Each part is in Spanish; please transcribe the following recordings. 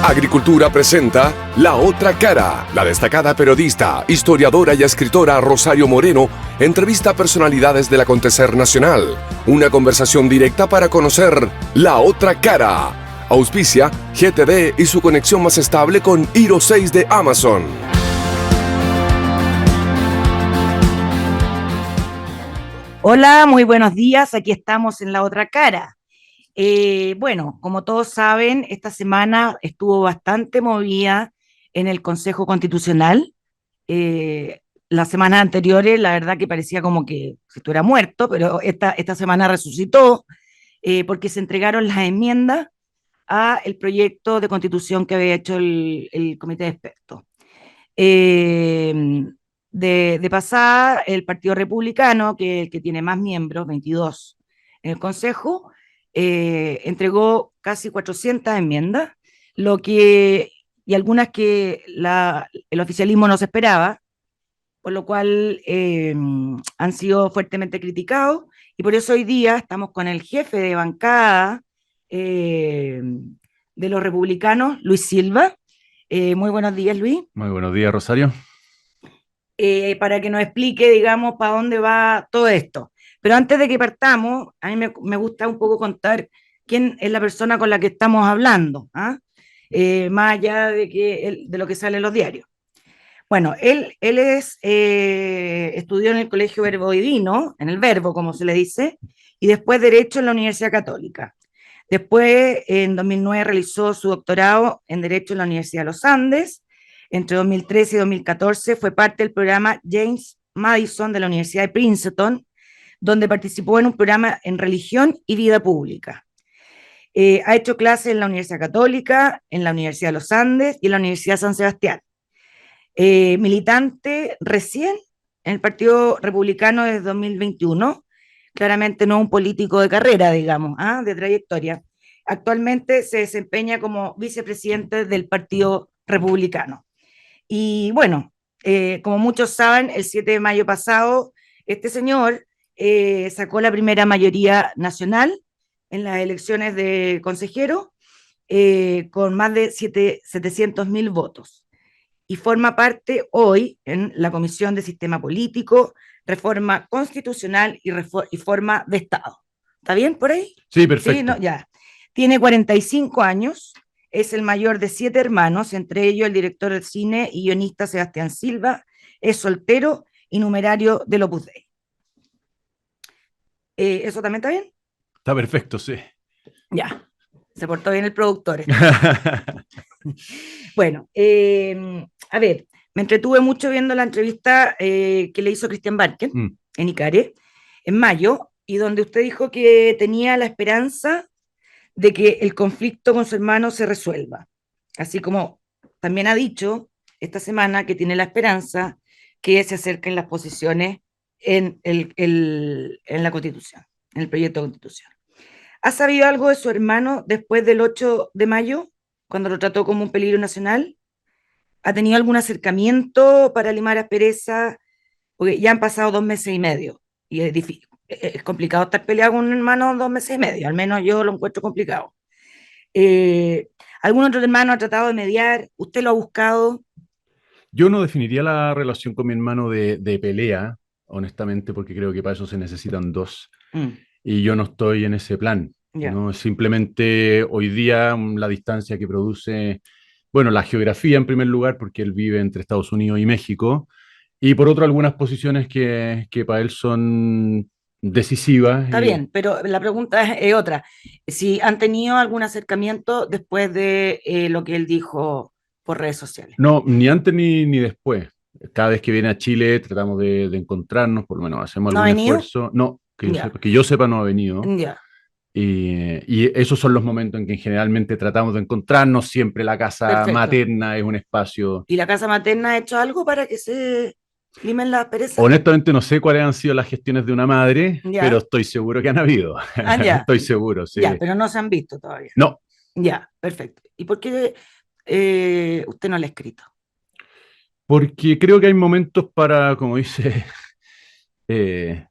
Agricultura presenta La Otra Cara. La destacada periodista, historiadora y escritora Rosario Moreno entrevista a personalidades del acontecer nacional. Una conversación directa para conocer La Otra Cara. Auspicia GTD y su conexión más estable con Hiro 6 de Amazon. Hola, muy buenos días. Aquí estamos en La Otra Cara. Bueno, como todos saben, esta semana estuvo bastante movida en el Consejo Constitucional. Las semanas anteriores, la verdad que parecía como que se estuviera muerto, pero esta semana resucitó porque se entregaron las enmiendas a el proyecto de constitución que había hecho el comité de expertos. De pasada, el Partido Republicano, que es el que tiene más miembros, 22 en el Consejo, entregó casi 400 enmiendas, y algunas que el oficialismo no se esperaba, por lo cual han sido fuertemente criticados, y por eso hoy día estamos con el jefe de bancada de los republicanos, Luis Silva. Muy buenos días, Luis. Muy buenos días, Rosario. Para que nos explique, digamos, para dónde va todo esto. Pero antes de que partamos, a mí me gusta un poco contar quién es la persona con la que estamos hablando, ¿ah? Más allá de lo que sale en los diarios. Bueno, él estudió en el Colegio Verbo Divino, en el Verbo, como se le dice, y después Derecho en la Universidad Católica. Después, en 2009, realizó su doctorado en Derecho en la Universidad de los Andes. Entre 2013 y 2014 fue parte del programa James Madison de la Universidad de Princeton, donde participó en un programa en religión y vida pública. Ha hecho clases en la Universidad Católica, en la Universidad de los Andes y en la Universidad de San Sebastián. Militante recién en el Partido Republicano desde 2021, claramente no un político de carrera, digamos, de trayectoria. Actualmente se desempeña como vicepresidente del Partido Republicano. Y bueno, como muchos saben, el 7 de mayo pasado, este señor sacó la primera mayoría nacional en las elecciones de consejero con más de 700.000 votos. Y forma parte hoy en la Comisión de Sistema Político, Reforma Constitucional y Reforma de Estado. ¿Está bien por ahí? Sí, perfecto. Sí, no, ya. Tiene 45 años. Es el mayor de 7 hermanos, entre ellos el director del cine y guionista Sebastián Silva, es soltero y numerario del Opus Dei. ¿Eso también está bien? Está perfecto, sí. Ya, se portó bien el productor. Bueno, a ver, me entretuve mucho viendo la entrevista que le hizo Christian Barker en Icare en mayo, y donde usted dijo que tenía la esperanza de que el conflicto con su hermano se resuelva. Así como también ha dicho esta semana que tiene la esperanza que se acerquen las posiciones en la Constitución, en el proyecto de Constitución. ¿Ha sabido algo de su hermano después del 8 de mayo, cuando lo trató como un peligro nacional? ¿Ha tenido algún acercamiento para limar asperezas? Porque ya han pasado 2 meses y medio y es difícil. Es complicado estar peleado con un hermano 2 meses y medio, al menos yo lo encuentro complicado. ¿Algún otro hermano ha tratado de mediar? ¿Usted lo ha buscado? Yo no definiría la relación con mi hermano de pelea, honestamente, porque creo que para eso se necesitan dos. Y yo no estoy en ese plan. Yeah. ¿No? Simplemente hoy día la distancia que produce, bueno, la geografía en primer lugar, porque él vive entre Estados Unidos y México, y por otro algunas posiciones que para él son decisivas. Está bien, pero la pregunta es otra. Si han tenido algún acercamiento después de lo que él dijo por redes sociales. No, ni antes ni después. Cada vez que viene a Chile tratamos de encontrarnos, por lo menos hacemos ¿No ha algún venido? esfuerzo. No, Ya. que yo sepa no ha venido. Ya. Y esos son los momentos en que generalmente tratamos de encontrarnos. Siempre la casa Perfecto. materna es un espacio. ¿Y la casa materna ha hecho algo para que se limen las perezas? Honestamente no sé cuáles han sido las gestiones de una madre, Ya. pero estoy seguro que han habido. Ya. Estoy seguro, sí. Ya, pero no se han visto todavía. No. Ya, perfecto. ¿Y por qué usted no le ha escrito? Porque creo que hay momentos para, como dice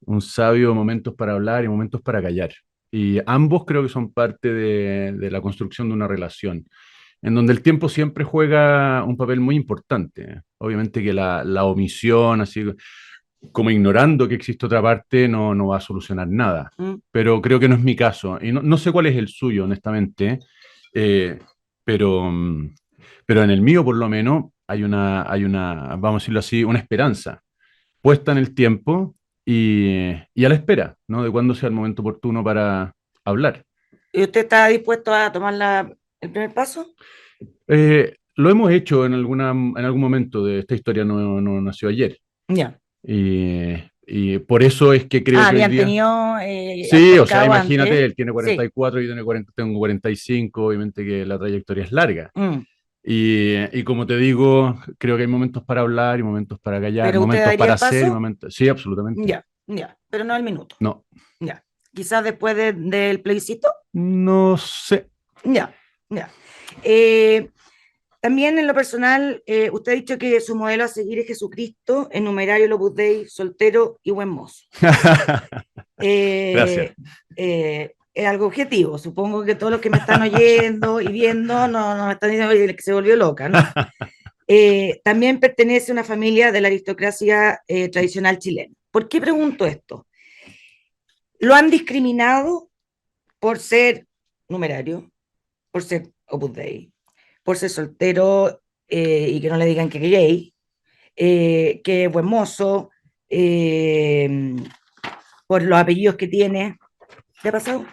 un sabio, momentos para hablar y momentos para callar. Y ambos creo que son parte de la construcción de una relación. en donde el tiempo siempre juega un papel muy importante. Obviamente que la omisión, así como ignorando que existe otra parte, no va a solucionar nada. Pero creo que no es mi caso. Y no sé cuál es el suyo, honestamente. eh, pero, pero en el mío, por lo menos, hay una, vamos a decirlo así, una esperanza puesta en el tiempo y a la espera, ¿no? De cuándo sea el momento oportuno para hablar. ¿Y usted está dispuesto a tomar el primer paso? Lo hemos hecho en algún momento de esta historia, no nació ayer. Ya. Y por eso es que creo que hoy habían día... tenido Sí, o sea, altercado imagínate, antes. él tiene Sí. 44, yo tengo 45, obviamente que la trayectoria es larga. Y como te digo, creo que hay momentos para hablar y momentos para callar, ¿Pero usted momentos daría para el hacer y paso? momentos... Sí, absolutamente. Ya, ya, pero no al minuto. No, Ya. Quizás después del plebiscito. no sé. Ya, ya. Eh, También en lo personal, usted ha dicho que su modelo a seguir es Jesucristo, en numerario el Opus Dei, soltero y buen mozo. Gracias. Es algo objetivo. Supongo que todos los que me están oyendo y viendo no me están diciendo "Oye, que se volvió loca", ¿no? También pertenece a una familia de la aristocracia tradicional chilena. ¿Por qué pregunto esto? ¿Lo han discriminado por ser numerario, por ser Opus Dei, por ser soltero y que no le digan que es gay, que es buen mozo, por los apellidos que tiene? ¿Te ha pasado?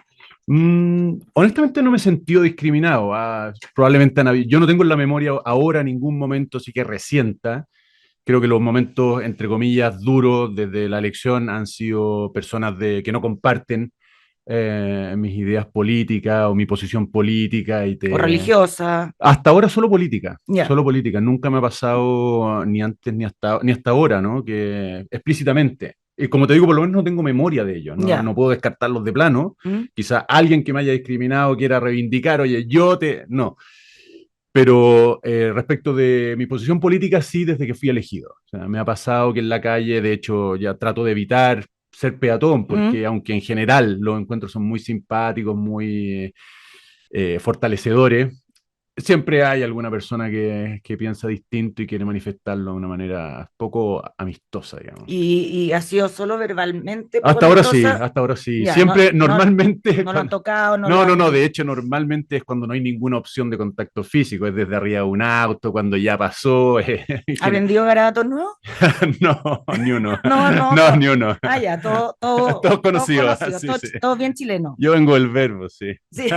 Honestamente no me he sentido discriminado. Probablemente yo no tengo en la memoria ahora ningún momento, sí que recienta. Creo que los momentos, entre comillas, duros desde la elección han sido personas que no comparten mis ideas políticas o mi posición política ¿O religiosa? Hasta ahora solo política, Ya. solo política. Nunca me ha pasado ni antes ni hasta ahora, ¿no? Que explícitamente. Y como te digo, por lo menos no tengo memoria de ello, no Ya. puedo descartarlos de plano. Quizá alguien que me haya discriminado quiera reivindicar, oye, No. Pero respecto de mi posición política, sí, desde que fui elegido. O sea, me ha pasado que en la calle, de hecho, ya trato de evitar ser peatón, porque aunque en general los encuentros son muy simpáticos, muy fortalecedores, siempre hay alguna persona que piensa distinto y quiere manifestarlo de una manera poco amistosa, digamos. ¿Y ha sido solo verbalmente poco Hasta ahora sí, amistosa? hasta ahora sí. Ya, Siempre, normalmente... no lo han tocado, no lo No, han... de hecho, normalmente es cuando no hay ninguna opción de contacto físico, es desde arriba de un auto, cuando ya pasó. ¿Ha vendido garabatos nuevos? No, ni uno. No, No, ni uno. ya, Todos todo conocidos, conocido, sí, sí. todo bien chileno. Yo vengo del verbo, sí. Sí,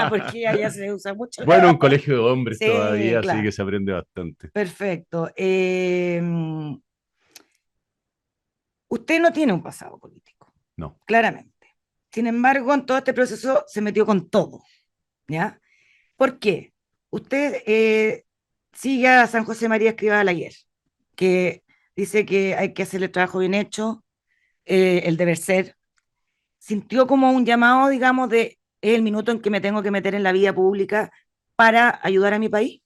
porque allá se usa mucho el Bueno, un garabato. colegio de hombres Sí, todavía, así claro, que se aprende bastante. perfecto. Usted no tiene un pasado político, No. claramente. Sin embargo, en todo este proceso se metió con todo, ¿ya? ¿Por qué? Usted sigue a San José María Escrivá Alaguer, que dice que hay que hacer el trabajo bien hecho, el deber ser. Sintió como un llamado, digamos, de el minuto en que me tengo que meter en la vida pública para ayudar a mi país.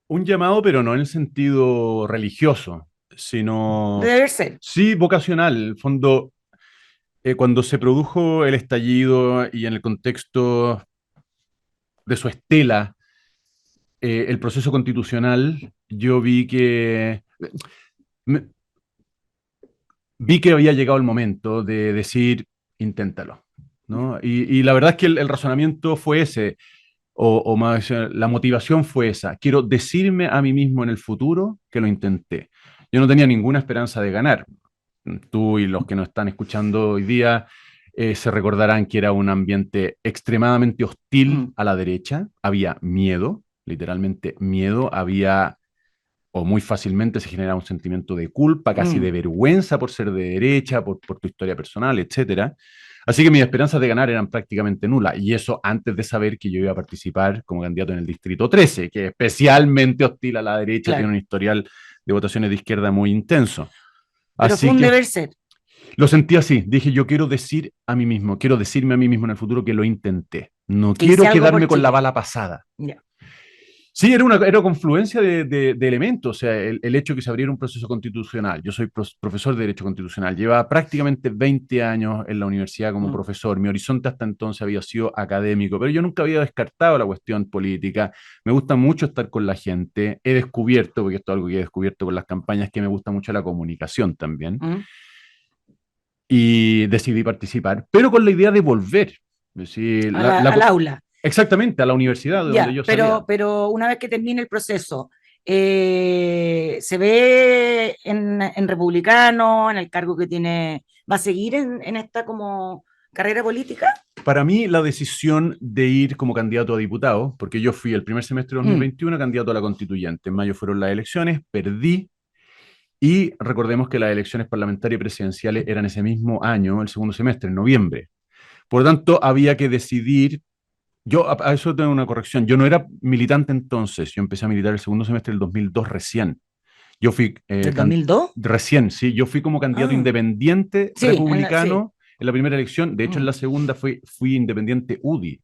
Un llamado, pero no en el sentido religioso, De sino deber ser. sí vocacional. En el fondo, cuando se produjo el estallido y en el contexto de su estela, el proceso constitucional, yo me- vi que había llegado el momento de decir, inténtalo, ¿no? Y la verdad es que el razonamiento fue ese, o más, la motivación fue esa. Quiero decirme a mí mismo en el futuro que lo intenté. Yo no tenía ninguna esperanza de ganar. Tú y los que nos están escuchando hoy día se recordarán que era un ambiente extremadamente hostil a la derecha. Había miedo, literalmente miedo. O muy fácilmente se generaba un sentimiento de culpa, casi de vergüenza por ser de derecha, por tu historia personal, etcétera. Así que mis esperanzas de ganar eran prácticamente nulas, y eso antes de saber que yo iba a participar como candidato en el Distrito 13, que es especialmente hostil a la derecha, Claro. tiene un historial de votaciones de izquierda muy intenso. Pero Así fue un que deber ser. lo sentí así, dije yo quiero decir a mí mismo, quiero decirme a mí mismo en el futuro que lo intenté, no Que hice quiero algo por quedarme con la Chile. bala pasada. Ya. Sí, era confluencia de elementos, o sea, el hecho de que se abriera un proceso constitucional. Yo soy profesor de Derecho Constitucional, llevaba prácticamente 20 años en la universidad como profesor, mi horizonte hasta entonces había sido académico, pero yo nunca había descartado la cuestión política, me gusta mucho estar con la gente, he descubierto, porque esto es algo que he descubierto con las campañas, que me gusta mucho la comunicación también, y decidí participar, pero con la idea de volver. Es decir, al aula. Exactamente, a la universidad de donde yo salía. Pero una vez que termine el proceso, ¿se ve en republicano, en el cargo que tiene, va a seguir en esta como carrera política? Para mí, la decisión de ir como candidato a diputado, porque yo fui el primer semestre de 2021 candidato a la constituyente, en mayo fueron las elecciones, perdí, y recordemos que las elecciones parlamentarias y presidenciales eran ese mismo año, el segundo semestre, en noviembre. Por lo tanto, había que decidir. Yo, a eso tengo una corrección. Yo no era militante entonces. Yo empecé a militar el segundo semestre del 2002 recién. Yo fui... ¿Del 2002? Recién, sí. Yo fui como candidato independiente republicano en la primera elección. De hecho, en la segunda fui independiente UDI.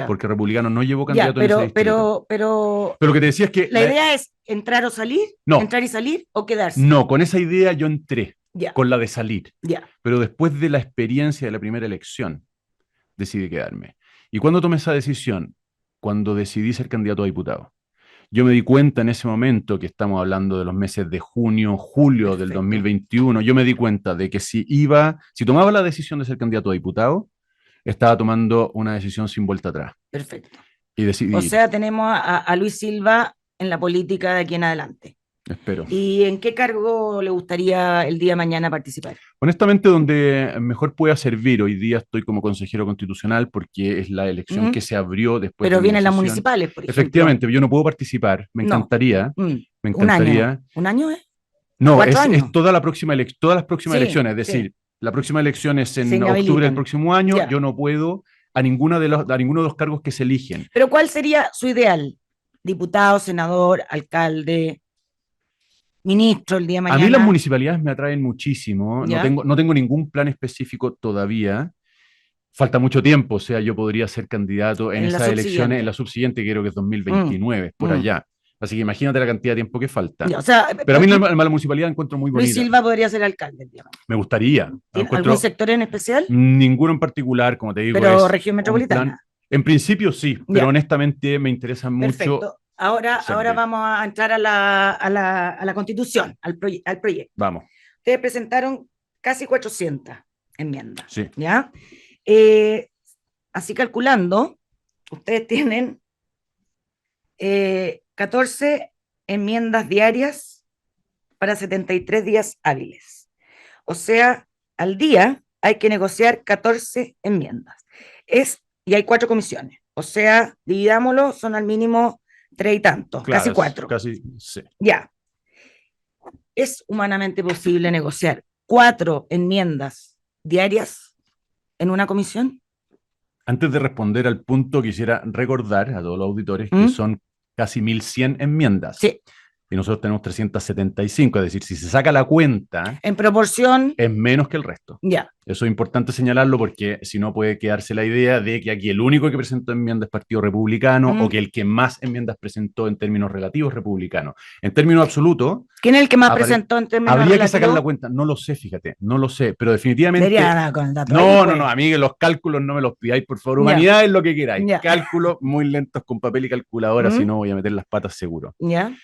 Porque republicano no llevó candidato en ese distrito. Pero lo que te decía es que... ¿La idea es entrar o salir? No. ¿Entrar y salir o quedarse? No, con esa idea yo entré. Con la de salir. Pero después de la experiencia de la primera elección, decidí quedarme. ¿Y cuándo tomé esa decisión? Cuando decidí ser candidato a diputado. Yo me di cuenta en ese momento, que estamos hablando de los meses de junio, julio del 2021, yo me di cuenta de que si tomaba la decisión de ser candidato a diputado, estaba tomando una decisión sin vuelta atrás. Perfecto. Y decidí. O sea, tenemos a Luis Silva en la política de aquí en adelante. Espero. ¿Y en qué cargo le gustaría el día de mañana participar? Honestamente, donde mejor pueda servir. Hoy día estoy como consejero constitucional porque es la elección que se abrió después. Pero vienen las municipales, por ejemplo. Efectivamente, yo no puedo participar. Me encantaría. Me encantaría. ¿Un año es? No, es toda la próxima todas las próximas elecciones. Es decir, la próxima elección es en octubre del próximo año. Yo no puedo a ninguno de los cargos que se eligen. Pero ¿cuál sería su ideal? Diputado, senador, alcalde, ministro el día de mañana. A mí las municipalidades me atraen muchísimo. No tengo ningún plan específico todavía. Falta mucho tiempo. O sea, yo podría ser candidato en esas elecciones, en la subsiguiente, que creo que es 2029, por allá. Así que imagínate la cantidad de tiempo que falta. Pero a mí la municipalidad encuentro muy bonita. Luis Silva podría ser alcalde el día de mañana. Me gustaría. ¿Algún sector en especial? Ninguno en particular, como te digo. Pero región metropolitana. En principio sí, pero honestamente me interesa mucho. Perfecto. Ahora vamos a entrar a la Constitución, al proyecto. Vamos. Ustedes presentaron casi 400 enmiendas. Sí. ¿Ya? Así calculando, ustedes tienen 14 enmiendas diarias para 73 días hábiles. O sea, al día hay que negociar 14 enmiendas. Y hay 4 comisiones. O sea, dividámoslo, son al mínimo 3 y tantos, claro, casi 4. Casi, sí. Ya. ¿Es humanamente posible negociar 4 enmiendas diarias en una comisión? Antes de responder al punto, quisiera recordar a todos los auditores que son casi 1.100 enmiendas. Sí. Y nosotros tenemos 375, es decir, si se saca la cuenta... En proporción... Es menos que el resto. Ya. Eso es importante señalarlo porque si no puede quedarse la idea de que aquí el único que presentó enmiendas es Partido Republicano o que el que más enmiendas presentó en términos relativos republicano. En términos absolutos... ¿Quién es el que más presentó en términos relativos? Habría que sacar la cuenta. No lo sé, fíjate. No lo sé, pero definitivamente... Con el dato no, amigue, los cálculos no me los pidáis, por favor. Humanidad es lo que queráis. Cálculos muy lentos con papel y calculadora, si no voy a meter las patas seguro. Ya.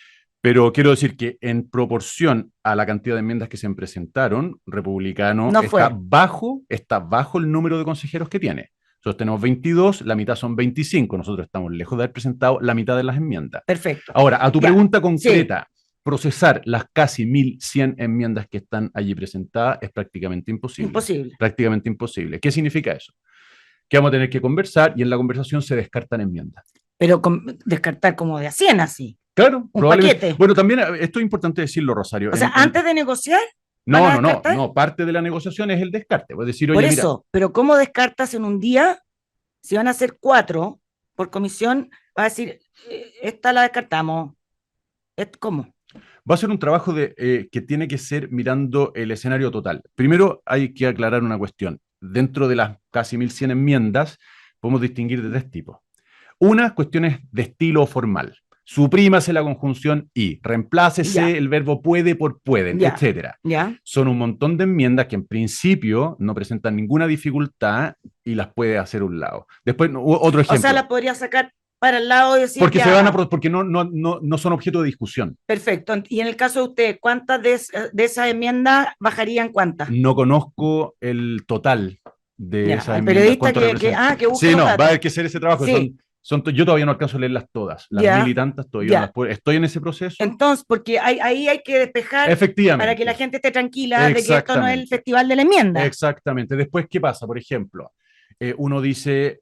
Pero quiero decir que en proporción a la cantidad de enmiendas que se presentaron, Republicano está bajo el número de consejeros que tiene. Nosotros tenemos 22, la mitad son 25. Nosotros estamos lejos de haber presentado la mitad de las enmiendas. Perfecto. Ahora, a tu pregunta concreta, procesar las casi 1.100 enmiendas que están allí presentadas es prácticamente imposible. Imposible. Prácticamente imposible. ¿Qué significa eso? Que vamos a tener que conversar y en la conversación se descartan enmiendas. Pero descartar como de a 100 así. Claro, un paquete. Bueno, también esto es importante decirlo, Rosario. O sea, antes de negociar. No, parte de la negociación es el descarte. Puedes decir, oye, por eso, pero ¿cómo descartas en un día? Si van a ser 4 por comisión, va a decir, esta la descartamos. ¿Cómo? Va a ser un trabajo que tiene que ser mirando el escenario total. Primero hay que aclarar una cuestión. Dentro de las casi 1.100 enmiendas, podemos distinguir de 3 tipos. Una, cuestiones de estilo formal. suprímase la conjunción y, reemplácese el verbo puede por pueden, etcétera. Son un montón de enmiendas que en principio no presentan ninguna dificultad y las puede hacer a un lado. Después, otro ejemplo. O sea, las podría sacar para el lado y decir porque porque no son objeto de discusión. Perfecto. Y en el caso de usted, ¿cuántas de esas enmiendas bajarían cuántas? No conozco el total de esas enmiendas. El periodista que busca sí, no, va a haber que hacer ese trabajo. Sí. Yo todavía no alcanzo a leerlas todas. Las 1000 y tantas todavía estoy en ese proceso. Entonces, porque ahí hay que despejar para que la gente esté tranquila de que esto no es el festival de la enmienda. Exactamente. Después, ¿qué pasa? Por ejemplo, uno dice...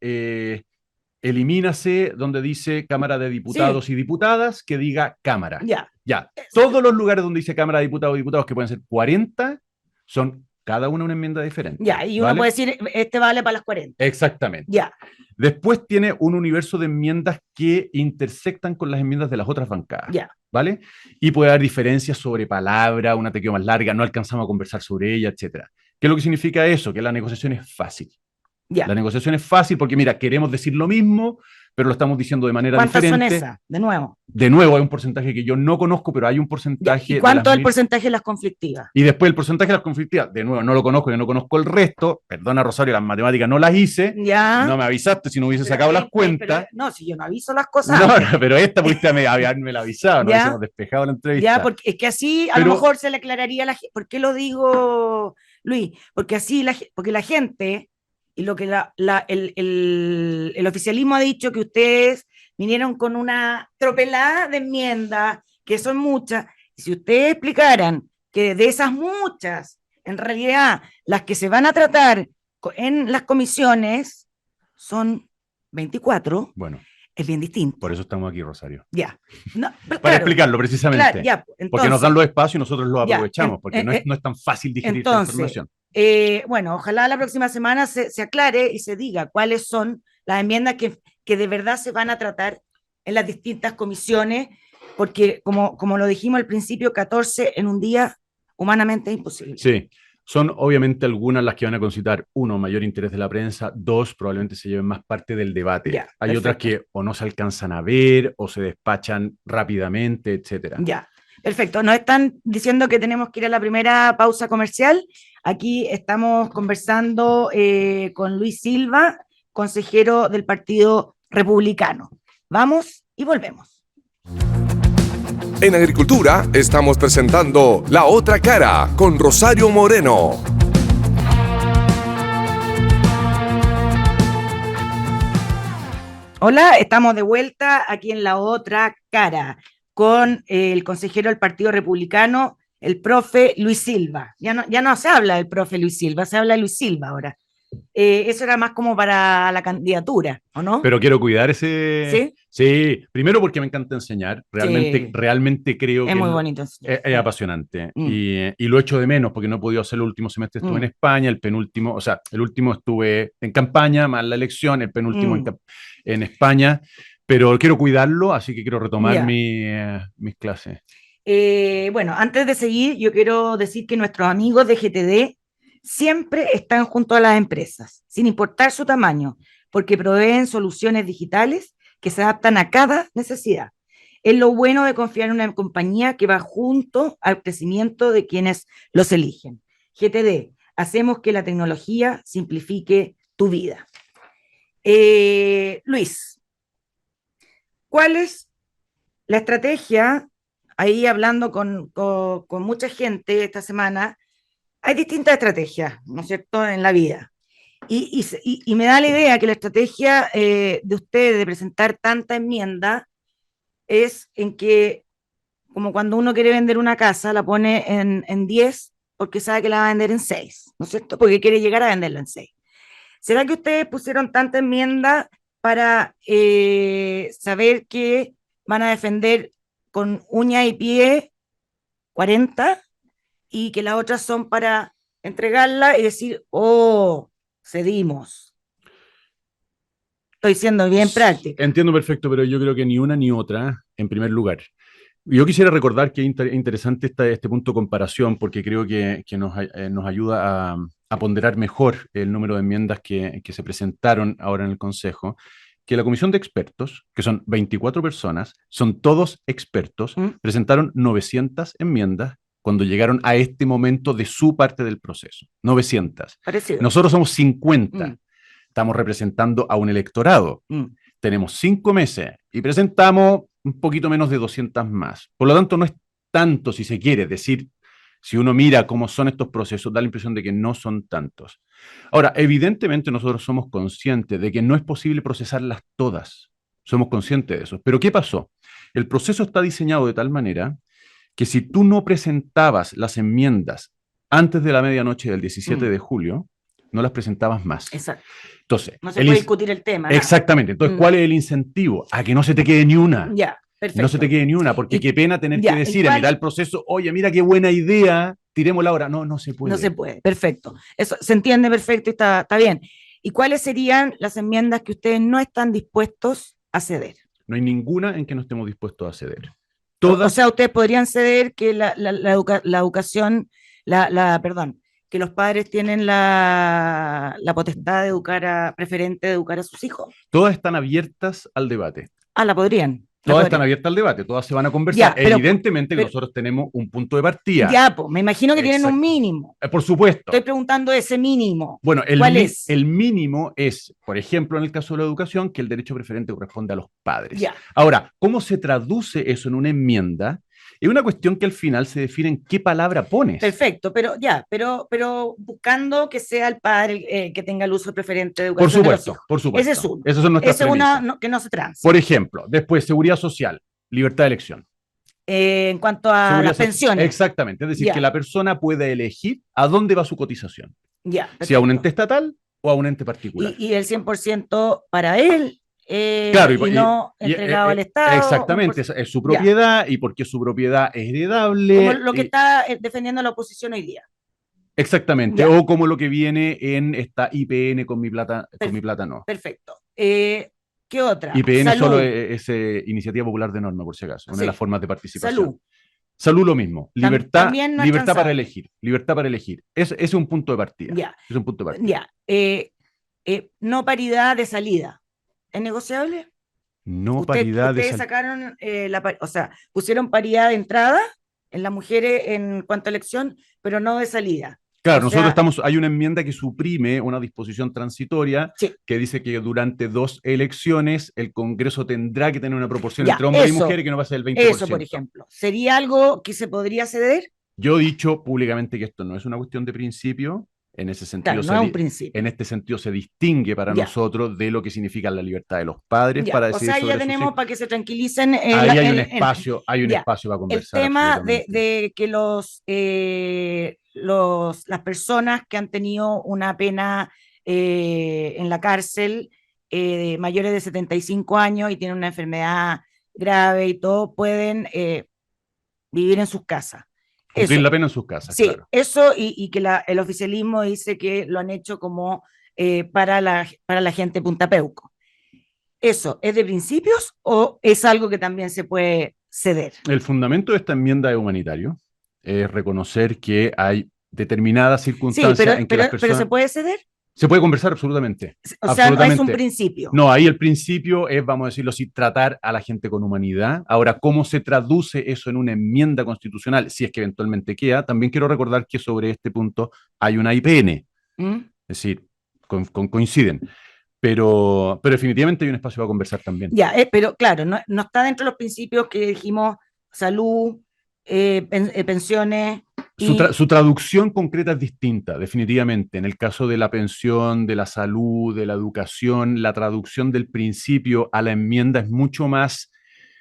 elimínase donde dice Cámara de Diputados y Diputadas, que diga Cámara. Ya. Todos los lugares donde dice Cámara de Diputados y Diputados, que pueden ser 40, son cada una enmienda diferente. Y uno puede decir, este vale para las 40. Exactamente. Después tiene un universo de enmiendas que intersectan con las enmiendas de las otras bancadas. ¿Vale? Y puede haber diferencias sobre palabra, una te quedó más larga, no alcanzamos a conversar sobre ella, etcétera. ¿Qué es lo que significa eso? Que la negociación es fácil. La negociación es fácil porque, mira, queremos decir lo mismo, pero lo estamos diciendo de manera diferente. ¿Cuántas son esas? De nuevo. De nuevo, hay un porcentaje que yo no conozco, pero hay un porcentaje. ¿Y cuánto es el porcentaje de las conflictivas? Y después el porcentaje de las conflictivas, de nuevo, no lo conozco, yo no conozco el resto. Perdona, Rosario, las matemáticas no las hice. No me avisaste si no hubiese sacado las cuentas. No, si yo no aviso las cosas. No, pero esta pudiste haberme la avisado, no hubiésemos despejado la entrevista. Porque es que así a lo mejor se le aclararía a la gente. ¿Por qué lo digo, Luis? Porque así porque la gente... Y lo que el oficialismo ha dicho, que ustedes vinieron con una tropelada de enmiendas, que son muchas, y si ustedes explicaran que de esas muchas, en realidad, las que se van a tratar en las comisiones son 24, bueno, es bien distinto. Por eso estamos aquí, Rosario. Para explicarlo precisamente. Entonces, porque nos dan los espacios y nosotros los aprovechamos, porque no es tan fácil digerir esta información. Bueno, ojalá la próxima semana se aclare y se diga cuáles son las enmiendas que de verdad se van a tratar en las distintas comisiones, porque como lo dijimos al principio, 14 en un día humanamente imposible. Sí, son obviamente algunas las que van a concitar, uno, mayor interés de la prensa, dos, probablemente se lleven más parte del debate. Hay otras que o no se alcanzan a ver o se despachan rápidamente, etcétera. Perfecto, nos están diciendo que tenemos que ir a la primera pausa comercial. Aquí estamos conversando con Luis Silva, consejero del Partido Republicano. Vamos y volvemos. En Agricultura estamos presentando La Otra Cara con Rosario Moreno. Hola, estamos de vuelta aquí en La Otra Cara con el consejero del Partido Republicano, el profe Luis Silva. Ya no se habla del profe Luis Silva, se habla de Luis Silva ahora. Eso era más como para la candidatura, ¿o no? Pero quiero cuidar ese... Sí, primero porque me encanta enseñar. Realmente creo que... Es muy bonito. Es apasionante. Y lo echo de menos porque no he podido hacer el último semestre. Estuve en España, el penúltimo... O sea, el último estuve en campaña, más la elección, el penúltimo en España. Pero quiero cuidarlo, así que quiero retomar mis clases. Bueno, antes de seguir, yo quiero decir que nuestros amigos de GTD siempre están junto a las empresas, sin importar su tamaño, porque proveen soluciones digitales que se adaptan a cada necesidad. Es lo bueno de confiar en una compañía que va junto al crecimiento de quienes los eligen. GTD, hacemos que la tecnología simplifique tu vida. Luis, ¿cuál es la estrategia? Ahí hablando con mucha gente esta semana, hay distintas estrategias, ¿no es cierto?, en la vida. Y me da la idea que la estrategia de ustedes de presentar tanta enmienda es en que, como cuando uno quiere vender una casa, la pone en 10 porque sabe que la va a vender en 6, ¿no es cierto?, porque quiere llegar a venderla en 6. ¿Será que ustedes pusieron tanta enmienda para saber que van a defender con uña y pie 40 y que las otras son para entregarla y decir, cedimos? Estoy siendo bien práctica. Entiendo perfecto, pero yo creo que ni una ni otra, en primer lugar. Yo quisiera recordar que es interesante este punto de comparación, porque creo que nos ayuda a ponderar mejor el número de enmiendas que se presentaron ahora en el Consejo, que la comisión de expertos, que son 24 personas, son todos expertos, presentaron 900 enmiendas cuando llegaron a este momento de su parte del proceso. 900. Parecido. Nosotros somos 50. Estamos representando a un electorado. Tenemos 5 meses y presentamos un poquito menos de 200 más. Por lo tanto, no es tanto, si se quiere decir, si uno mira cómo son estos procesos, da la impresión de que no son tantos. Ahora, evidentemente nosotros somos conscientes de que no es posible procesarlas todas. Somos conscientes de eso. Pero ¿qué pasó? El proceso está diseñado de tal manera que si tú no presentabas las enmiendas antes de la medianoche del 17 de julio, no las presentabas más. Exacto. Entonces, no se puede discutir el tema. Exactamente. Entonces, ¿cuál es el incentivo? A que no se te quede ni una. Ya. Perfecto. No se te quede ni una, porque qué pena tener que decir a mitad del proceso, oye, mira qué buena idea, tirémosla ahora. No, no se puede. No se puede, perfecto. Eso se entiende perfecto y está bien. ¿Y cuáles serían las enmiendas que ustedes no están dispuestos a ceder? No hay ninguna en que no estemos dispuestos a ceder. Todas... O sea, ustedes podrían ceder que la educación, perdón, que los padres tienen la potestad de educar preferente de educar a sus hijos. Todas están abiertas al debate. La podrían. Todas están abiertas al debate, todas se van a conversar. Ya, evidentemente que nosotros tenemos un punto de partida. Ya, pues, me imagino que tienen un mínimo. Por supuesto. Estoy preguntando ese mínimo. Bueno, ¿cuál es? El mínimo es, por ejemplo, en el caso de la educación, que el derecho preferente corresponde a los padres. Ya. Ahora, ¿cómo se traduce eso en una enmienda? Es una cuestión que al final se define en qué palabra pones. Perfecto, pero buscando que sea el padre que tenga el uso preferente de educación. Por supuesto. Ese es uno. Esas son nuestras premisas. Que no se transe. Por ejemplo, después, seguridad social, libertad de elección. En cuanto a seguridad las pensiones. Exactamente, es decir, que la persona pueda elegir a dónde va su cotización. Si a un ente estatal o a un ente particular. Y el 100% para él. Claro, y no entregado al Estado. Exactamente, es su propiedad y porque su propiedad es heredable. Como lo que está defendiendo la oposición hoy día. Exactamente, o como lo que viene en esta IPN con mi plata no. Perfecto. ¿Qué otra? IPN Salud. Solo es Iniciativa Popular de Norma, por si acaso, una de las formas de participación. Salud lo mismo, libertad para elegir, libertad para elegir. Ese es un punto de partida. Es un punto de partida. No paridad de salida. ¿Es negociable? No paridad de salida. Ustedes sacaron, pusieron paridad de entrada en las mujeres en cuanto a elección, pero no de salida. Claro, nosotros hay una enmienda que suprime una disposición transitoria que dice que durante 2 elecciones el Congreso tendrá que tener una proporción entre hombres y mujeres que no pase del 20%. Eso, por ejemplo. ¿Sería algo que se podría ceder? Yo he dicho públicamente que esto no es una cuestión de principio. En ese sentido, no es un principio. En este sentido se distingue para nosotros de lo que significa la libertad de los padres para decidir sobre ya tenemos para que se tranquilicen. Ahí hay un espacio para conversar. El tema de que las personas que han tenido una pena en la cárcel mayores de 75 años y tienen una enfermedad grave y todo, pueden vivir en sus casas. Cumplir la pena en sus casas. Sí, claro. Eso y que el oficialismo dice que lo han hecho como para la gente de Punta Peuco. ¿Eso es de principios o es algo que también se puede ceder? El fundamento de esta enmienda es humanitario, es reconocer que hay determinadas circunstancias en que las personas... ¿Pero se puede ceder? Se puede conversar absolutamente. O sea, no es un principio. No, ahí el principio es, vamos a decirlo así, tratar a la gente con humanidad. Ahora, ¿cómo se traduce eso en una enmienda constitucional? Si es que eventualmente queda. También quiero recordar que sobre este punto hay una IPN. Es decir, coinciden. Pero definitivamente hay un espacio para conversar también. Ya, pero claro, no está dentro de los principios que dijimos salud, pensiones... Su traducción concreta es distinta, definitivamente. En el caso de la pensión, de la salud, de la educación, la traducción del principio a la enmienda es mucho más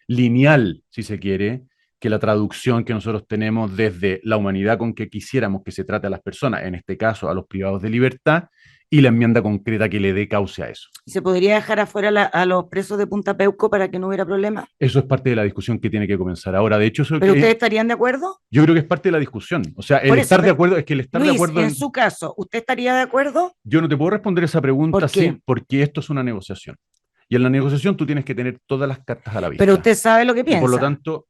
lineal, si se quiere, que la traducción que nosotros tenemos desde la humanidad con que quisiéramos que se trate a las personas, en este caso a los privados de libertad, y la enmienda concreta que le dé cauce a eso. ¿Se podría dejar afuera a los presos de Punta Peuco para que no hubiera problema? Eso es parte de la discusión que tiene que comenzar ahora. De hecho, ¿Pero ustedes estarían de acuerdo? Yo creo que es parte de la discusión. O sea, el estar de acuerdo es que el estar Luis, de acuerdo... en su caso, ¿usted estaría de acuerdo? Yo no te puedo responder esa pregunta así, porque esto es una negociación. Y en la negociación tú tienes que tener todas las cartas a la vista. Pero usted sabe lo que piensa. Y por lo tanto,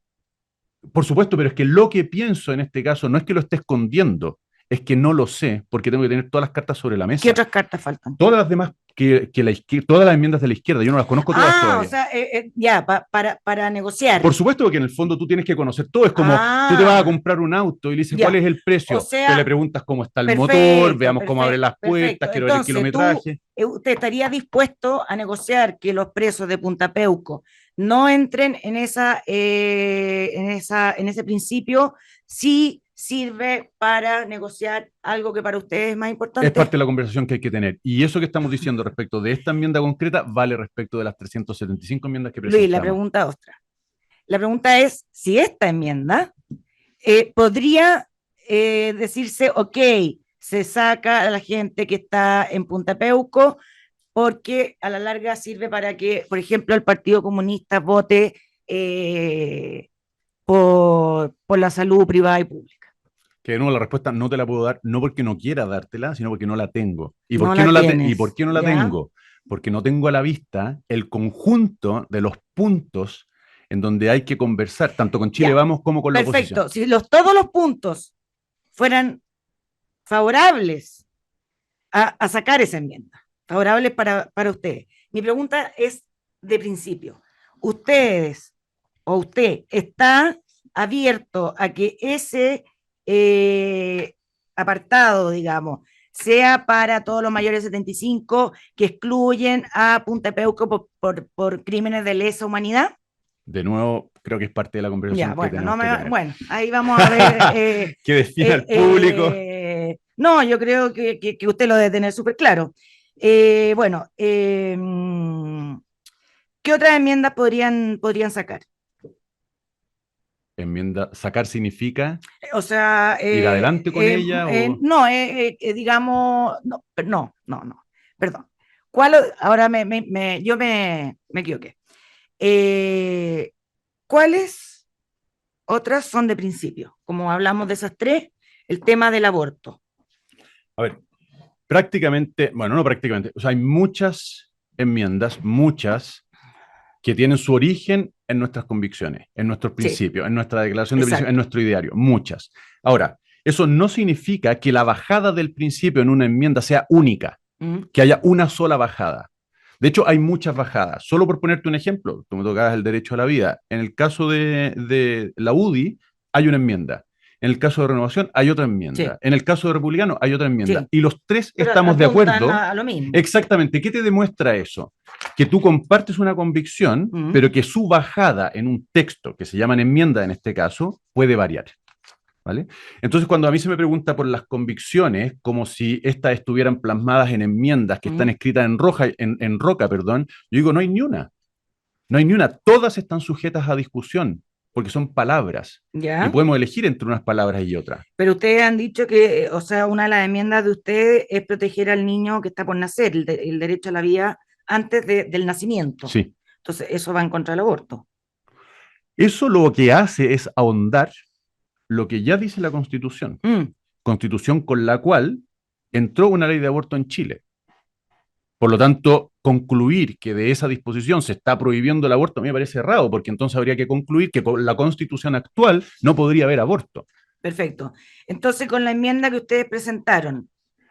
por supuesto, pero es que lo que pienso en este caso no es que lo esté escondiendo, es que no lo sé, porque tengo que tener todas las cartas sobre la mesa. ¿Qué otras cartas faltan? Todas las demás, todas las enmiendas de la izquierda, yo no las conozco todas todavía. O sea, ya, para negociar. Por supuesto que en el fondo tú tienes que conocer todo. Es como tú te vas a comprar un auto y le dices ya. cuál es el precio. O sea, tú le preguntas cómo está el perfecto, motor, veamos cómo abre las perfecto. puertas, quiero ver el kilometraje. ¿Usted estaría dispuesto a negociar que los presos de Punta Peuco no entren en ese principio si sirve para negociar algo que para ustedes es más importante? Es parte de la conversación que hay que tener. Y eso que estamos diciendo respecto de esta enmienda concreta vale respecto de las 375 enmiendas que presentamos. Luis, la pregunta es si esta enmienda podría decirse, ok, se saca a la gente que está en Punta Peuco porque a la larga sirve para que, por ejemplo, el Partido Comunista vote por la salud privada y pública. Que de nuevo la respuesta no te la puedo dar, no porque no quiera dártela, sino porque no la tengo. ¿Y No por qué la no la tienes, ¿Y por qué no la ¿ya? tengo? Porque no tengo a la vista el conjunto de los puntos en donde hay que conversar, tanto con Chile Ya. Vamos como con la oposición. Perfecto. Si todos los puntos fueran favorables a sacar esa enmienda, favorables para ustedes. Mi pregunta es de principio. ¿Ustedes o usted está abierto a que ese apartado, digamos, sea para todos los mayores de 75 que excluyen a Punta Peuco por crímenes de lesa humanidad? De nuevo, creo que es parte de la conversación Ya, bueno, que tenemos que tener. bueno, ahí vamos a ver. Que defina al público. No, yo creo que usted lo debe tener súper claro. Bueno, ¿qué otras enmiendas podrían sacar? Enmienda, sacar significa O sea, ir adelante con ella o... no, digamos, no, perdón. ¿Cuál? Ahora yo me equivoqué. ¿Cuáles otras son de principio? Como hablamos de esas tres, el tema del aborto. A ver, prácticamente, bueno, no prácticamente, o sea, hay muchas enmiendas, muchas, que tienen su origen en nuestras convicciones, en nuestros principios, en nuestra declaración de principios, en nuestro ideario, muchas. Ahora, eso no significa que la bajada del principio en una enmienda sea única, que haya una sola bajada. De hecho, hay muchas bajadas. Solo por ponerte un ejemplo, tú me tocabas el derecho a la vida. En el caso de la UDI, hay una enmienda. En el caso de Renovación hay otra enmienda. En el caso de Republicano hay otra enmienda. Y los tres estamos de acuerdo. A lo mismo. Exactamente. ¿Qué te demuestra eso? Que tú compartes una convicción, pero que su bajada en un texto, que se llaman enmienda en este caso, puede variar. ¿Vale? Entonces, cuando a mí se me pregunta por las convicciones, como si estas estuvieran plasmadas en enmiendas que están escritas en roca, yo digo, no hay ni una. No hay ni una. Todas están sujetas a discusión, porque son palabras. ¿Ya? Y podemos elegir entre unas palabras y otras. Pero ustedes han dicho que, o sea, una de las enmiendas de ustedes es proteger al niño que está por nacer, el derecho a la vida antes del nacimiento. Sí. Entonces, eso va en contra del aborto. Eso lo que hace es ahondar lo que ya dice la Constitución. Constitución con la cual entró una ley de aborto en Chile. Por lo tanto, concluir que de esa disposición se está prohibiendo el aborto a mí me parece errado, porque entonces habría que concluir que con la Constitución actual no podría haber aborto. Perfecto. Entonces, con la enmienda que ustedes presentaron,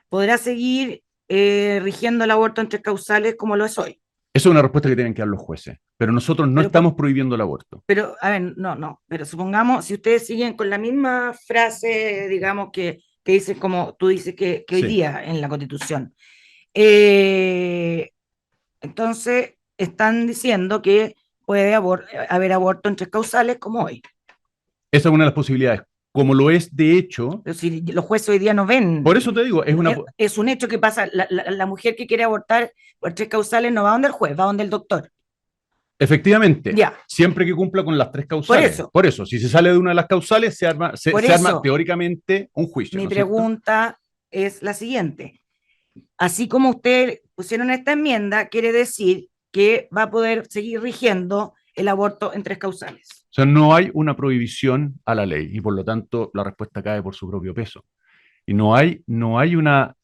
¿podrá seguir rigiendo el aborto en tres causales como lo es hoy? Esa es una respuesta que tienen que dar los jueces, pero nosotros no estamos prohibiendo el aborto. Pero, a ver, no, pero supongamos, si ustedes siguen con la misma frase, digamos, que dice, como tú dices que hoy día en la Constitución, entonces están diciendo que puede haber aborto en tres causales como hoy. Esa es una de las posibilidades. Como lo es de hecho... Pero si los jueces hoy día no ven... Por eso te digo, es un hecho que pasa, la mujer que quiere abortar por tres causales no va donde el juez, va donde el doctor. Efectivamente, siempre que cumpla con las tres causales. Por eso, si se sale de una de las causales, se arma teóricamente un juicio. Mi pregunta es la siguiente. Así como ustedes pusieron esta enmienda, quiere decir que va a poder seguir rigiendo el aborto en tres causales. O sea, no hay una prohibición a la ley y por lo tanto la respuesta cae por su propio peso. Y no hay una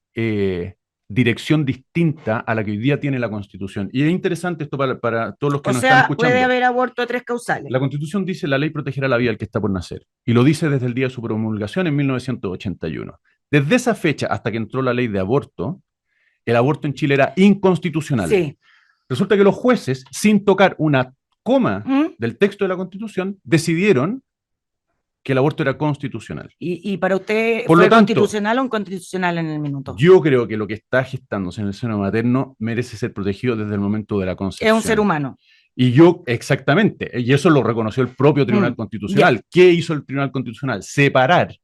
dirección distinta a la que hoy día tiene la Constitución. Y es interesante esto para todos los que nos están escuchando. Puede haber aborto a tres causales. La Constitución dice la ley protegerá la vida del que está por nacer. Y lo dice desde el día de su promulgación en 1981. Desde esa fecha hasta que entró la ley de aborto, el aborto en Chile era inconstitucional. Sí. Resulta que los jueces, sin tocar una coma ¿Mm? del texto de la Constitución, decidieron que el aborto era constitucional. ¿Y para usted Por fue lo tanto, constitucional o inconstitucional en el minuto? yo creo que lo que está gestándose en el seno materno merece ser protegido desde el momento de la concepción. Es un ser humano. Y yo, exactamente, y eso lo reconoció el propio Tribunal Constitucional. Yeah. ¿Qué hizo el Tribunal Constitucional? Separar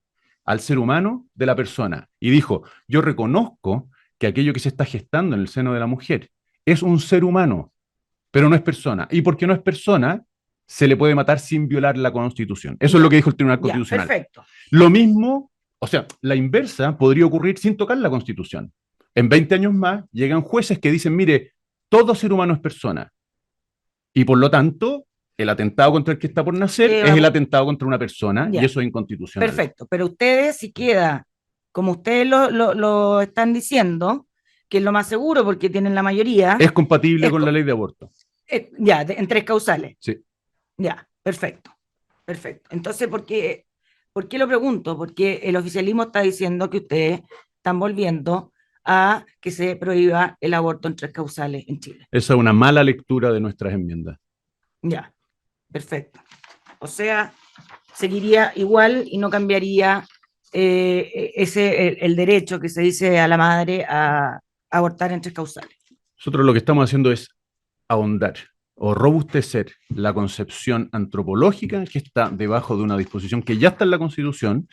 al ser humano de la persona. Y dijo, yo reconozco que aquello que se está gestando en el seno de la mujer es un ser humano, pero no es persona. Y porque no es persona, se le puede matar sin violar la Constitución. Eso es lo que dijo el Tribunal Constitucional. Perfecto. Lo mismo, o sea, la inversa podría ocurrir sin tocar la Constitución. En 20 años más llegan jueces que dicen, mire, todo ser humano es persona. Y por lo tanto, el atentado contra el que está por nacer es el atentado contra una persona, y eso es inconstitucional. Perfecto, pero ustedes, si queda, como ustedes lo están diciendo, que es lo más seguro porque tienen la mayoría. Es compatible con la ley de aborto. En 3 causales. Sí. Ya, perfecto. Perfecto. Entonces, ¿por qué lo pregunto? Porque el oficialismo está diciendo que ustedes están volviendo a que se prohíba el aborto en 3 causales en Chile. Esa es una mala lectura de nuestras enmiendas. Ya, perfecto. O sea, seguiría igual y no cambiaría el derecho que se dice a la madre a abortar en 3 causales. Nosotros lo que estamos haciendo es ahondar o robustecer la concepción antropológica que está debajo de una disposición que ya está en la Constitución,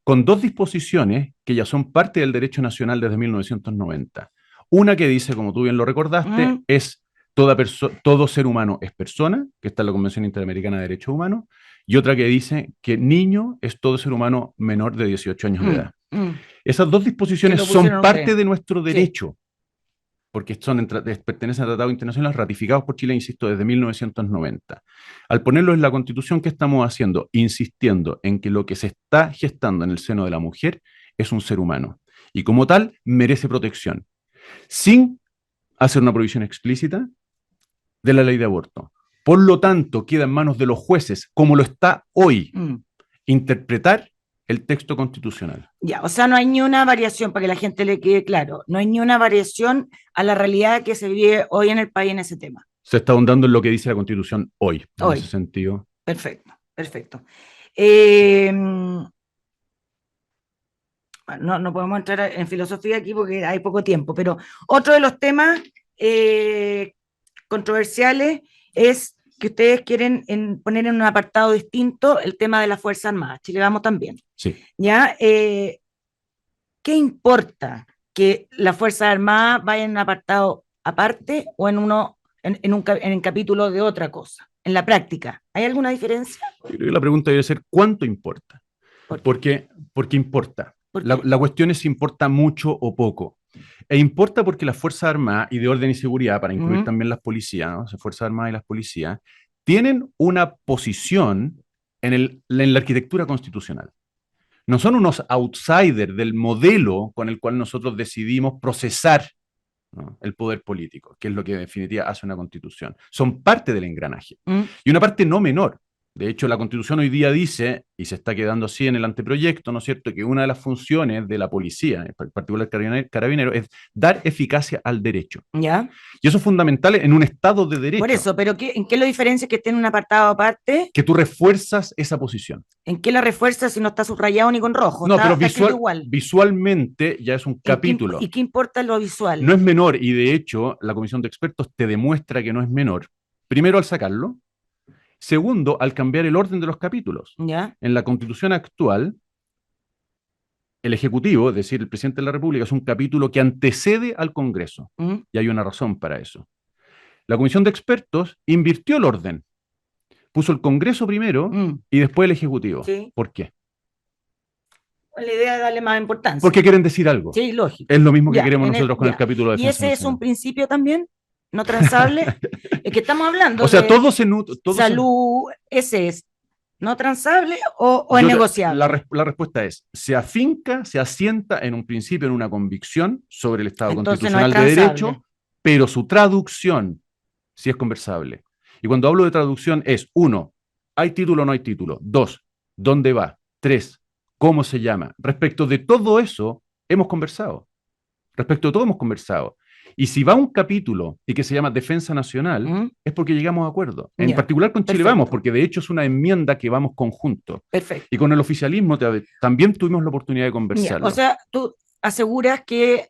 con 2 disposiciones que ya son parte del derecho nacional desde 1990. Una que dice, como tú bien lo recordaste, es todo ser humano es persona, que está en la Convención Interamericana de Derechos Humanos, y otra que dice que niño es todo ser humano menor de 18 años de edad. Esas 2 disposiciones son parte de nuestro derecho, sí, porque pertenecen a tratados internacionales ratificados por Chile, insisto, desde 1990. Al ponerlo en la Constitución, ¿qué estamos haciendo? Insistiendo en que lo que se está gestando en el seno de la mujer es un ser humano, y como tal merece protección, sin hacer una prohibición explícita de la ley de aborto. Por lo tanto, queda en manos de los jueces, como lo está hoy, interpretar el texto constitucional. Ya, o sea, no hay ni una variación, para que la gente le quede claro, no hay ni una variación a la realidad que se vive hoy en el país en ese tema. Se está ahondando en lo que dice la Constitución hoy, en ese sentido. Perfecto, perfecto. No podemos entrar en filosofía aquí porque hay poco tiempo, pero otro de los temas controversiales es que ustedes quieren poner en un apartado distinto el tema de las Fuerzas Armadas. Chile Vamos también. Sí. ¿Ya? ¿Qué importa que las Fuerzas Armadas vayan en un apartado aparte o en un capítulo de otra cosa? En la práctica, ¿hay alguna diferencia? Yo creo que la pregunta debe ser, ¿cuánto importa? Porque importa. La cuestión es si importa mucho o poco. E importa porque las Fuerzas Armadas y de orden y seguridad, para incluir también las policías, ¿no? Las Fuerzas Armadas y las policías, tienen una posición en la arquitectura constitucional. No son unos outsiders del modelo con el cual nosotros decidimos procesar, ¿no?, el poder político, que es lo que en definitiva hace una constitución. Son parte del engranaje. Y una parte no menor. De hecho, la Constitución hoy día dice, y se está quedando así en el anteproyecto, ¿no es cierto?, que una de las funciones de la policía, en particular carabinero, es dar eficacia al derecho. ¿Ya? Y eso es fundamental en un Estado de derecho. Por eso, pero ¿en qué lo diferencia que esté en un apartado aparte? Que tú refuerzas esa posición. ¿En qué la refuerzas si no está subrayado ni con rojo? No, pero visualmente ya es un capítulo. ¿Y qué importa lo visual? No es menor, y de hecho la comisión de expertos te demuestra que no es menor. Primero, al sacarlo. Segundo, al cambiar el orden de los capítulos. ¿Ya? En la Constitución actual, el Ejecutivo, es decir, el Presidente de la República, es un capítulo que antecede al Congreso. Y hay una razón para eso. La Comisión de Expertos invirtió el orden. Puso el Congreso primero y después el Ejecutivo. Sí. ¿Por qué? La idea de darle más importancia. Porque quieren decir algo. Sí, lógico. Es lo mismo que queremos nosotros con el capítulo de defensa. ¿Y ese es un principio también? ¿No transable? Es que estamos hablando o sea, de todo salud, ¿ese es no transable o es negociable? La respuesta es, se afinca, se asienta en un principio, en una convicción sobre el Estado constitucional de derecho, pero su traducción sí es conversable. Y cuando hablo de traducción es, 1, ¿hay título o no hay título? 2, ¿dónde va? 3, ¿cómo se llama? Respecto de todo eso, hemos conversado. Respecto a todo hemos conversado. Y si va un capítulo y que se llama Defensa Nacional, es porque llegamos a acuerdo. En particular con Chile Vamos, porque de hecho es una enmienda que vamos conjunto. Perfecto. Y con el oficialismo también tuvimos la oportunidad de conversarlo. O sea, tú aseguras que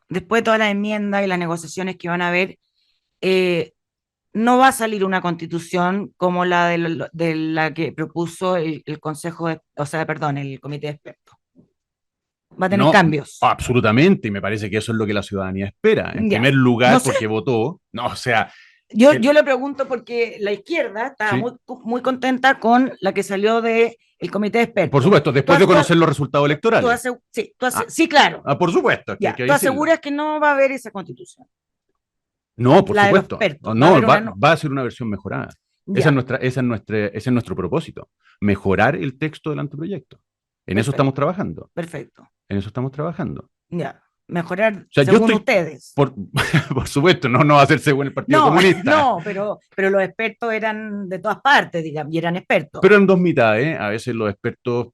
después de todas las enmiendas y las negociaciones que van a haber, no va a salir una constitución como la de la que propuso el Consejo, el Comité de Expertos. Va a tener cambios. Absolutamente, y me parece que eso es lo que la ciudadanía espera. En primer lugar, porque votó. No, o sea. Yo le pregunto porque la izquierda estaba muy contenta con la que salió del Comité de Expertos. Por supuesto, después de conocer los resultados electorales. Sí, claro. Por supuesto. ¿Tú aseguras que no va a haber esa constitución? No, por supuesto. No, va a ser una versión mejorada. Ese es nuestro propósito. Mejorar el texto del anteproyecto. En eso estamos trabajando. Perfecto. En eso estamos trabajando. Ya. Mejorar según ustedes. Por supuesto, no va a ser según el Partido Comunista. No, pero los expertos eran de todas partes, digamos, y eran expertos. Pero en dos mitades, a veces los expertos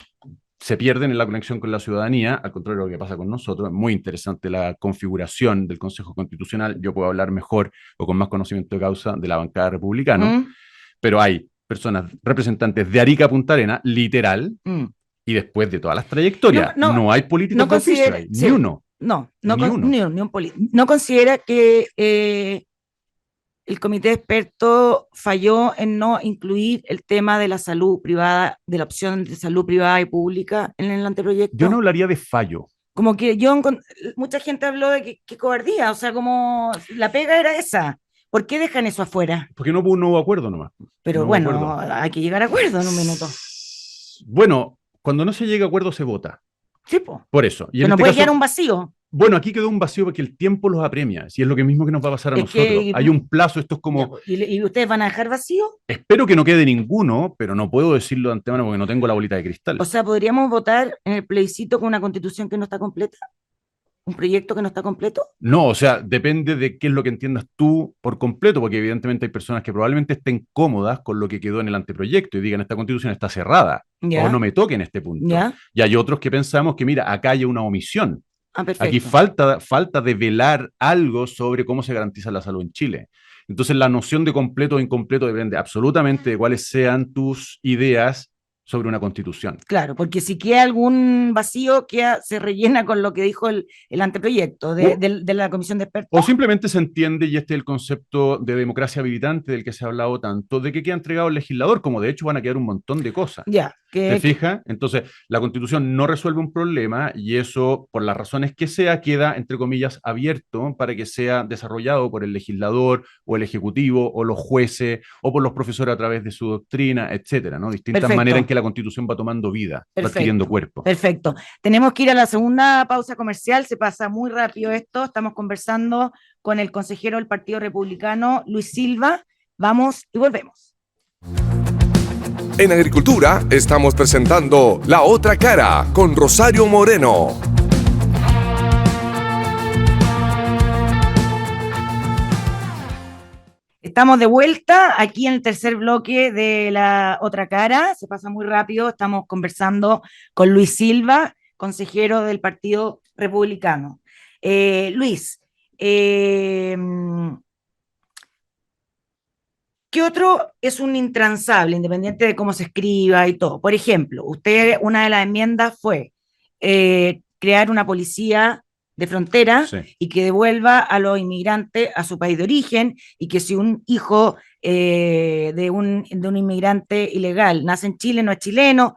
se pierden en la conexión con la ciudadanía, al contrario de lo que pasa con nosotros. Es muy interesante la configuración del Consejo Constitucional. Yo puedo hablar mejor o con más conocimiento de causa de la bancada republicana, pero hay personas representantes de Arica a Punta Arenas, literal, y después de todas las trayectorias. No hay políticos de oficio ahí, ni uno. Ni un político. ¿No considera que el comité de expertos falló en no incluir el tema de la salud privada, de la opción de salud privada y pública en el anteproyecto? Yo no hablaría de fallo. Como que mucha gente habló de que cobardía, o sea, como la pega era esa. ¿Por qué dejan eso afuera? Porque no hubo acuerdo nomás. Pero bueno, hay que llegar a acuerdo en un minuto. Bueno, cuando no se llega a acuerdo se vota. Sí, po. Por eso. Y no puede quedar un vacío. Bueno, aquí quedó un vacío porque el tiempo los apremia, si es lo que mismo que nos va a pasar a nosotros. Hay un plazo, esto es como... ¿Y ustedes van a dejar vacío? Espero que no quede ninguno, pero no puedo decirlo de antemano porque no tengo la bolita de cristal. O sea, ¿podríamos votar en el plebiscito con una constitución que no está completa? ¿Un proyecto que no está completo? No, o sea, depende de qué es lo que entiendas tú por completo, porque evidentemente hay personas que probablemente estén cómodas con lo que quedó en el anteproyecto y digan, esta constitución está cerrada, o no me toque en este punto. Y hay otros que pensamos que, mira, acá hay una omisión. Aquí falta develar algo sobre cómo se garantiza la salud en Chile. Entonces, la noción de completo o incompleto depende absolutamente de cuáles sean tus ideas sobre una constitución. Claro, porque si queda algún vacío, se rellena con lo que dijo el anteproyecto de la comisión de expertos. O simplemente se entiende, y este es el concepto de democracia habilitante del que se ha hablado tanto, de que queda entregado al legislador, como de hecho van a quedar un montón de cosas. ¿Te fijas? Entonces, la constitución no resuelve un problema y eso, por las razones que sea, queda, entre comillas, abierto para que sea desarrollado por el legislador o el ejecutivo o los jueces o por los profesores a través de su doctrina, etcétera, ¿no? Distintas maneras en que la constitución va tomando vida, va adquiriendo cuerpo. Perfecto. Tenemos que ir a la segunda pausa comercial, se pasa muy rápido esto. Estamos conversando con el consejero del Partido Republicano, Luis Silva. Vamos y volvemos. En Agricultura estamos presentando La Otra Cara con Rosario Moreno. Estamos de vuelta aquí en el tercer bloque de La Otra Cara. Se pasa muy rápido. Estamos conversando con Luis Silva, consejero del Partido Republicano. Luis, ¿qué otro es un intransable, independiente de cómo se escriba y todo? Por ejemplo, una de las enmiendas fue crear una policía de frontera y que devuelva a los inmigrantes a su país de origen, y que si un hijo de un inmigrante ilegal nace en Chile, no es chileno.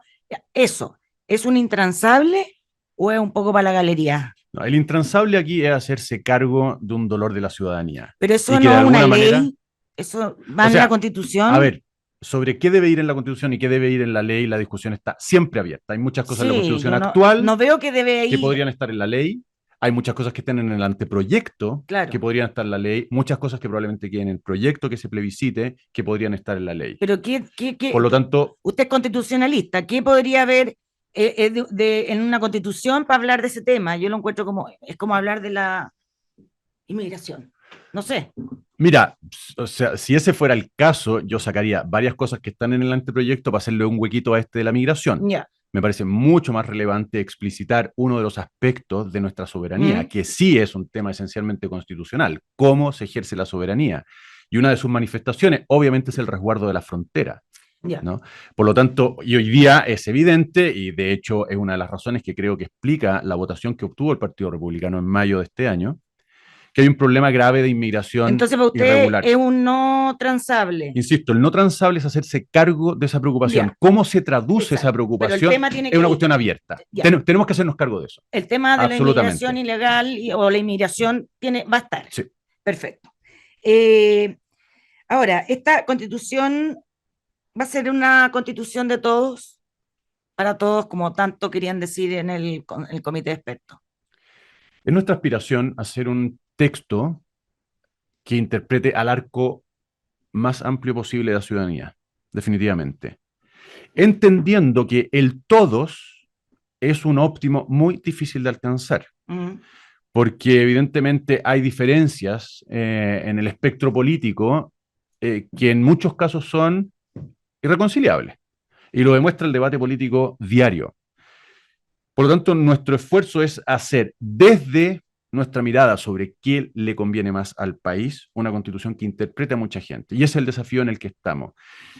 ¿Eso es un intransable o es un poco para la galería? No, el intransable aquí es hacerse cargo de un dolor de la ciudadanía. Pero eso no es una ley, eso va en la Constitución. A ver, sobre qué debe ir en la Constitución y qué debe ir en la ley, la discusión está siempre abierta. Hay muchas cosas en la Constitución actual no veo que debe ir, que podrían estar en la ley. Hay muchas cosas que están en el anteproyecto que podrían estar en la ley, muchas cosas que probablemente queden en el proyecto que se plebiscite que podrían estar en la ley. Pero por lo tanto, usted es constitucionalista, ¿qué podría haber en una constitución para hablar de ese tema? Yo lo encuentro es como hablar de la inmigración, no sé. Mira, o sea, si ese fuera el caso, yo sacaría varias cosas que están en el anteproyecto para hacerle un huequito a este de la migración. me parece mucho más relevante explicitar uno de los aspectos de nuestra soberanía, que sí es un tema esencialmente constitucional, cómo se ejerce la soberanía. Y una de sus manifestaciones, obviamente, es el resguardo de la frontera, ¿no? Por lo tanto, y hoy día es evidente, y de hecho es una de las razones que creo que explica la votación que obtuvo el Partido Republicano en mayo de este año, que hay un problema grave de inmigración Entonces, para usted irregular. es un no transable. Insisto, el no transable es hacerse cargo de esa preocupación. ¿Cómo se traduce esa preocupación? Es una cuestión abierta. Tenemos que hacernos cargo de eso. El tema de la inmigración ilegal o la inmigración va a estar. Sí. Perfecto. Ahora, esta constitución va a ser una constitución de todos, para todos, como tanto querían decir en el comité de expertos. Es nuestra aspiración hacer un texto que interprete al arco más amplio posible de la ciudadanía, definitivamente. Entendiendo que el todos es un óptimo muy difícil de alcanzar, porque evidentemente hay diferencias en el espectro político que en muchos casos son irreconciliables, y lo demuestra el debate político diario. Por lo tanto, nuestro esfuerzo es hacer desde nuestra mirada sobre qué le conviene más al país una constitución que interprete a mucha gente. Y ese es el desafío en el que estamos.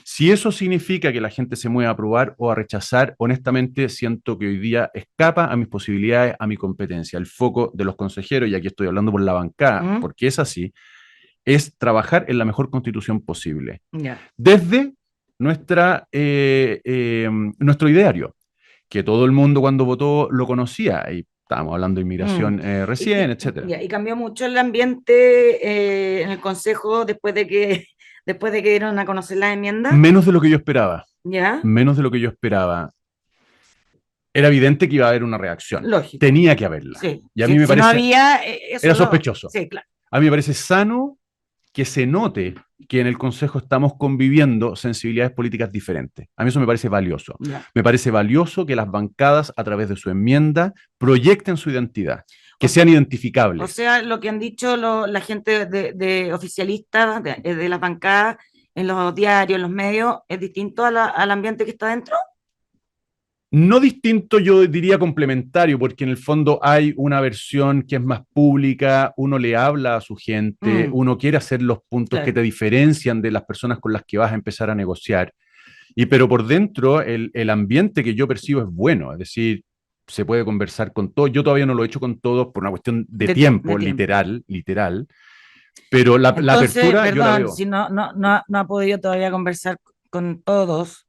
Si eso significa que la gente se mueva a aprobar o a rechazar, honestamente siento que hoy día escapa a mis posibilidades, a mi competencia. El foco de los consejeros, y aquí estoy hablando por la bancada, porque es así, es trabajar en la mejor constitución posible. Desde nuestro ideario, que todo el mundo cuando votó lo conocía, y estábamos hablando de inmigración recién, etcétera. Y cambió mucho el ambiente en el Consejo después de que dieron a conocer las enmiendas. Menos de lo que yo esperaba. Menos de lo que yo esperaba. Era evidente que iba a haber una reacción. Lógico. Tenía que haberla. Sí. Y a mí me parece, no había, era sospechoso. Sí, claro. A mí me parece sano que se note que en el Consejo estamos conviviendo sensibilidades políticas diferentes. A mí eso me parece valioso. Me parece valioso que las bancadas, a través de su enmienda, proyecten su identidad, que sean identificables. O sea, lo que han dicho la gente de oficialistas, de las bancadas, en los diarios, en los medios, ¿es distinto al ambiente que está dentro? No distinto, yo diría complementario, porque en el fondo hay una versión que es más pública, uno le habla a su gente, uno quiere hacer los puntos que te diferencian de las personas con las que vas a empezar a negociar. Pero por dentro el ambiente que yo percibo es bueno, es decir, se puede conversar con todos. Yo todavía no lo he hecho con todos por una cuestión de tiempo, literal. Pero la apertura, perdón, yo la veo. Si no ha podido todavía conversar con todos,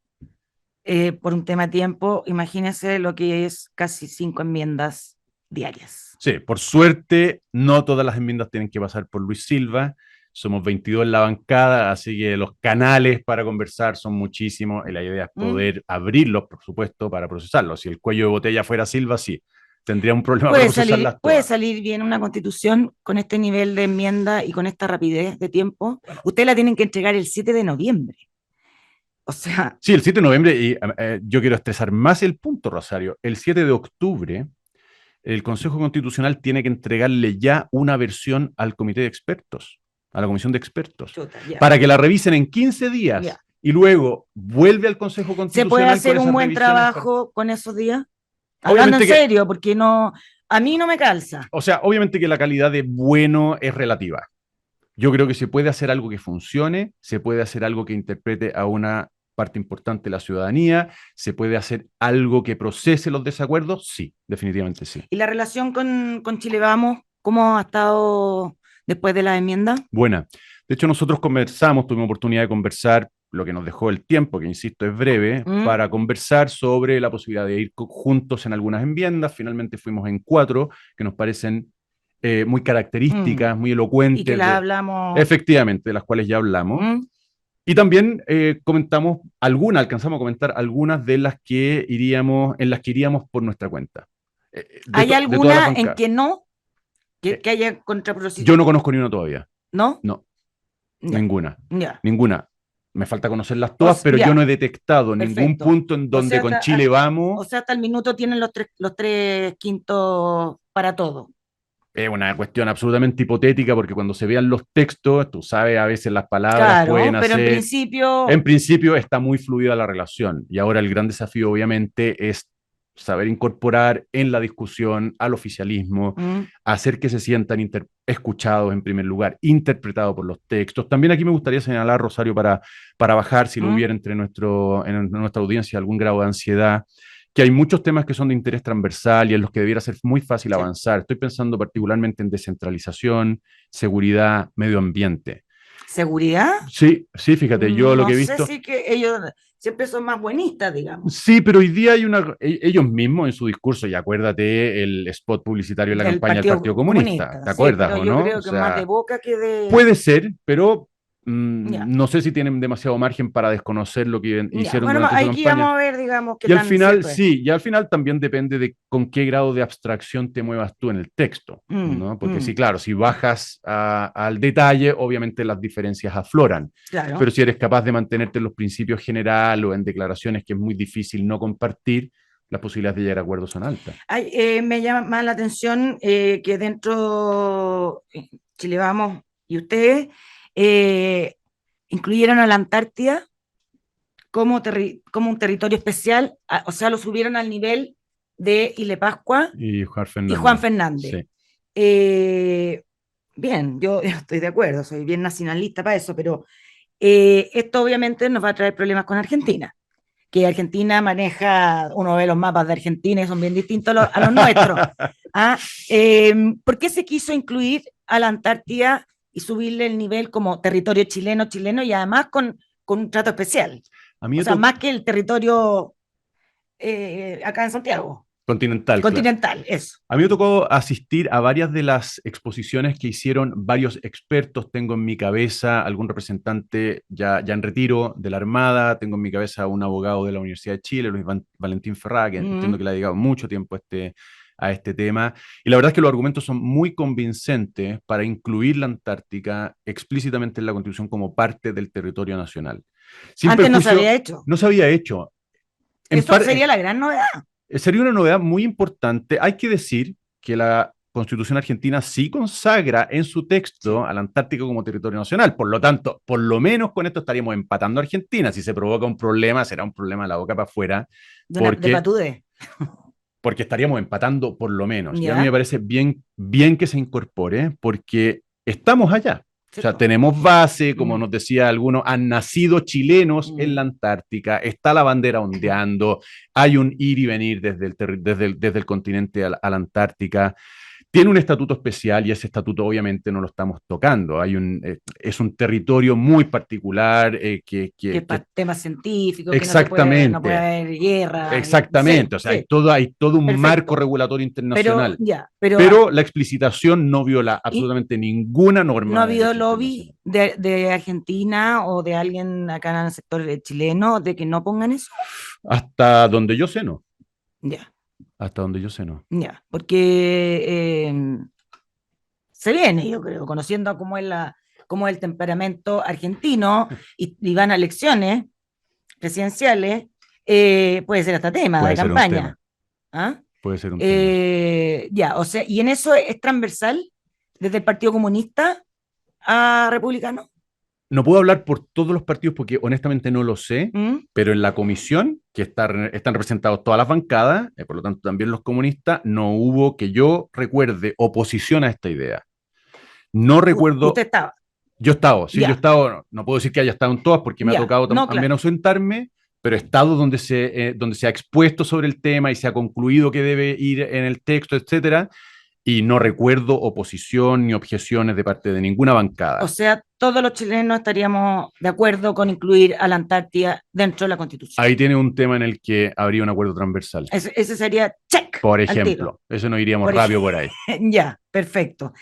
por un tema de tiempo, imagínese lo que es casi 5 enmiendas diarias. Sí, por suerte, no todas las enmiendas tienen que pasar por Luis Silva. Somos 22 en la bancada, así que los canales para conversar son muchísimos y la idea es poder abrirlos, por supuesto, para procesarlos. Si el cuello de botella fuera Silva, sí, tendría un problema para procesarlas todas. ¿Puede salir bien una constitución con este nivel de enmienda y con esta rapidez de tiempo? Bueno, ustedes la tienen que entregar el 7 de noviembre. O sea... Sí, el 7 de noviembre, y yo quiero estresar más el punto, Rosario. El 7 de octubre, el Consejo Constitucional tiene que entregarle ya una versión al comité de expertos, a la comisión de expertos, para que la revisen en 15 días y luego vuelve al Consejo Constitucional. ¿Se puede hacer un buen trabajo con esos días? Hablando en serio, porque a mí no me calza. O sea, obviamente que la calidad de bueno es relativa. Yo creo que se puede hacer algo que funcione, se puede hacer algo que interprete a una parte importante de la ciudadanía, se puede hacer algo que procese los desacuerdos, sí, definitivamente sí. ¿Y la relación con Chile Vamos, cómo ha estado después de la enmienda? Buena. De hecho, nosotros tuvimos oportunidad de conversar, lo que nos dejó el tiempo, que insisto es breve, para conversar sobre la posibilidad de ir juntos en algunas enmiendas. Finalmente fuimos en 4, que nos parecen muy características, muy elocuentes. Y que las hablamos. Efectivamente, de las cuales ya hablamos. Y también alcanzamos a comentar algunas de las que iríamos por nuestra cuenta. ¿Hay alguna en que no? Que haya contraproposición. Yo no conozco ni una todavía. ¿No? No. Ya. Ninguna. Ya. Ninguna. Me falta conocerlas todas, pero yo no he detectado ningún punto en donde con Chile Vamos. O sea, hasta el minuto tienen los 3/5 para todo. Es una cuestión absolutamente hipotética, porque cuando se vean los textos, tú sabes, a veces las palabras pueden hacer... Pero en principio... En principio está muy fluida la relación, y ahora el gran desafío obviamente es saber incorporar en la discusión al oficialismo, hacer que se sientan escuchados en primer lugar, interpretados por los textos. También aquí me gustaría señalar, Rosario, para bajar, si lo hubiera en nuestra audiencia, algún grado de ansiedad, que hay muchos temas que son de interés transversal y en los que debiera ser muy fácil avanzar. Estoy pensando particularmente en descentralización, seguridad, medio ambiente. ¿Seguridad? Sí, fíjate, yo lo que he visto... No sé si que ellos siempre son más buenistas, digamos. Sí, pero hoy día hay ellos mismos en su discurso, y acuérdate el spot publicitario en la campaña del Partido Comunista, ¿te acuerdas pero o yo no? creo que más de boca que de... Puede ser, pero no sé si tienen demasiado margen para desconocer lo que hicieron durante su aquí campaña. vamos a ver, digamos, qué Y al tan final, cierto es. sí, y al final también depende de con qué grado de abstracción te muevas tú en el texto, ¿no? Porque sí, claro, si bajas al detalle, obviamente las diferencias afloran. Claro. Pero si eres capaz de mantenerte en los principios generales o en declaraciones que es muy difícil no compartir, las posibilidades de llegar a acuerdos son altas. Me llama más la atención que dentro Chile Vamos y ustedes incluyeron a la Antártida como un territorio especial, o sea, lo subieron al nivel de Ile Pascua y Juan Fernández. Sí. Bien, yo estoy de acuerdo, soy bien nacionalista para eso, pero esto obviamente nos va a traer problemas con Argentina, que Argentina maneja, uno ve los mapas de Argentina y son bien distintos a los nuestros. ¿Por qué se quiso incluir a la Antártida y subirle el nivel como territorio chileno y además con un trato especial? O sea, más que el territorio acá en Santiago. Continental, claro. Eso. A mí me tocó asistir a varias de las exposiciones que hicieron varios expertos. Tengo en mi cabeza algún representante ya en retiro de la Armada, tengo en mi cabeza un abogado de la Universidad de Chile, Luis Valentín Ferrá, que entiendo que le ha dedicado mucho tiempo a este tema. Y la verdad es que los argumentos son muy convincentes para incluir la Antártica explícitamente en la Constitución como parte del territorio nacional. Antes no se había hecho. No se había hecho. Eso sería la gran novedad. Sería una novedad muy importante. Hay que decir que la Constitución argentina sí consagra en su texto a la Antártica como territorio nacional. Por lo tanto, por lo menos con esto estaríamos empatando a Argentina. Si se provoca un problema, será un problema de la boca para afuera. De patudez. Porque estaríamos empatando por lo menos. Y a mí me parece bien que se incorpore, porque estamos allá. O sea, tenemos base, como nos decía algunos, han nacido chilenos en la Antártica, está la bandera ondeando, hay un ir y venir desde el continente a la Antártica. Tiene un estatuto especial y ese estatuto obviamente no lo estamos tocando. Es un territorio muy particular que temas científicos, exactamente, que no puede haber guerra. Exactamente, o sea, hay todo un marco regulatorio internacional. Pero la explicitación no viola absolutamente ninguna norma. ¿No ha habido lobby de Argentina o de alguien acá en el sector chileno de que no pongan eso? Hasta donde yo sé, no. Ya. Hasta donde yo sé, no. Ya, porque se viene, yo creo, conociendo cómo es el temperamento argentino y van a elecciones presidenciales, puede ser hasta tema de campaña. ¿Ah? Puede ser un tema. Ya, o sea, ¿y en eso es transversal desde el Partido Comunista a Republicano? No puedo hablar por todos los partidos porque honestamente no lo sé, pero en la comisión, que están representados todas las bancadas, por lo tanto también los comunistas, no hubo, que yo recuerde, oposición a esta idea. No recuerdo... ¿Usted estaba? Yo he estado, sí, yo he estado, no puedo decir que haya estado en todas porque me ha tocado también ausentarme, pero he estado donde se ha expuesto sobre el tema y se ha concluido que debe ir en el texto, etcétera. Y no recuerdo oposición ni objeciones de parte de ninguna bancada. O sea, todos los chilenos estaríamos de acuerdo con incluir a la Antártida dentro de la Constitución. Ahí tiene un tema en el que habría un acuerdo transversal. Ese sería check. Por ejemplo, eso no iríamos rápido por ahí. Ya, perfecto.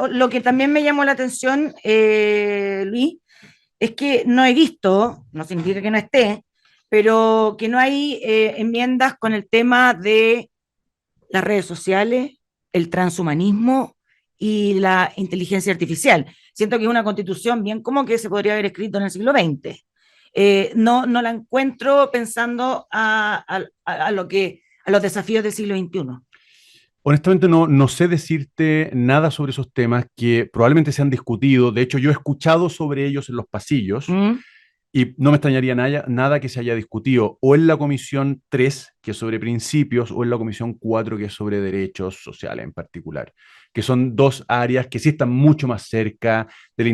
Lo que también me llamó la atención, Luis, es que no he visto, no significa que no esté, pero que no hay enmiendas con el tema de las redes sociales, el transhumanismo y la inteligencia artificial. Siento que es una constitución bien como que se podría haber escrito en el siglo XX. No la encuentro pensando a los desafíos del siglo XXI. Honestamente no sé decirte nada sobre esos temas que probablemente se han discutido. De hecho, yo he escuchado sobre ellos en los pasillos. Y no me extrañaría nada que se haya discutido o en la Comisión 3, que es sobre principios, o en la Comisión 4, que es sobre derechos sociales en particular, que son dos áreas que sí están mucho más cerca de la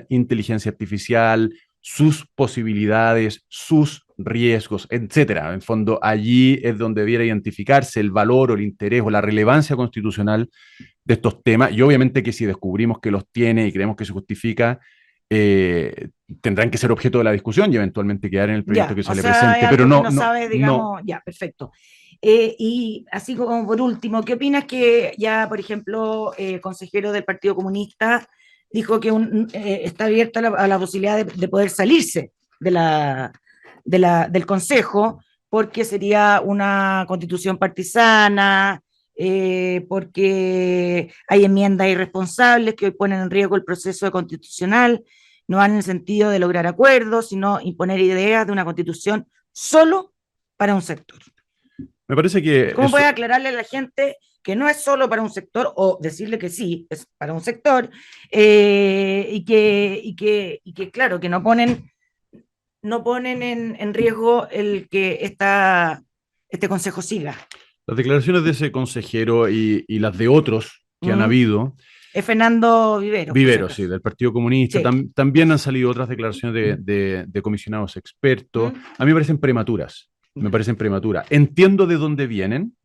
inteligencia artificial, sus posibilidades, sus riesgos, etcétera. En fondo, allí es donde debiera identificarse el valor o el interés o la relevancia constitucional de estos temas, y obviamente que si descubrimos que los tiene y creemos que se justifica, eh, tendrán que ser objeto de la discusión y eventualmente quedar en el proyecto Ya, que se o le sea, presente, es pero algo que no, no no, sabe, no. digamos, ya, perfecto. Y así como por último, ¿qué opinas que ya, por ejemplo, consejero del Partido Comunista dijo que está abierta a la posibilidad de poder salirse de del Consejo porque sería una constitución partisana, porque hay enmiendas irresponsables que hoy ponen en riesgo el proceso constitucional, no van en el sentido de lograr acuerdos, sino imponer ideas de una constitución solo para un sector? Me parece que ¿Cómo puede aclararle a la gente que no es solo para un sector o decirle que sí, es para un sector y que, claro, que no ponen en riesgo el que este consejo siga? las declaraciones de ese consejero y las de otros que han habido, Es Fernando Viveros, por si Viveros, sí, acaso. del Partido Comunista, Sí. también han salido otras declaraciones de comisionados expertos. A mí me parecen prematuras, me parecen prematuras. Entiendo de dónde vienen,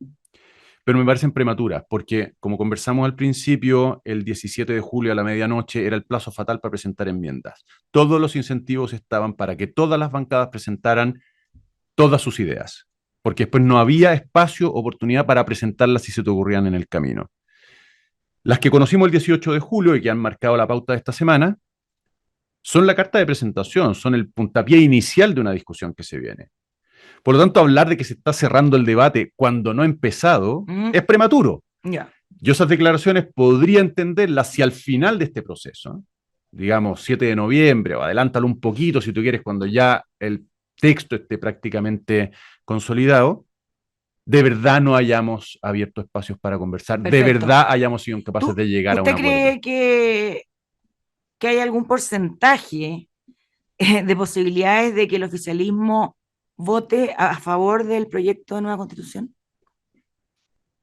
pero me parecen prematuras, porque como conversamos al principio, el 17 de julio a la medianoche era el plazo fatal para presentar enmiendas. Todos los incentivos estaban para que todas las bancadas presentaran todas sus ideas, porque después no había espacio, oportunidad para presentarlas si se te ocurrían en el camino. Las que conocimos el 18 de julio y que han marcado la pauta de esta semana son la carta de presentación, son el puntapié inicial de una discusión que se viene. Por lo tanto, hablar de que se está cerrando el debate cuando no ha empezado es prematuro. Ya. Yo esas declaraciones podría entenderlas si al final de este proceso, digamos 7 de noviembre, o adelántalo un poquito si tú quieres, cuando ya el texto esté prácticamente consolidado, de verdad no hayamos abierto espacios para conversar, de Perfecto. verdad hayamos sido incapaces de llegar a un ¿Usted acuerdo. cree que hay algún porcentaje de posibilidades de que el oficialismo vote a favor del proyecto de nueva constitución?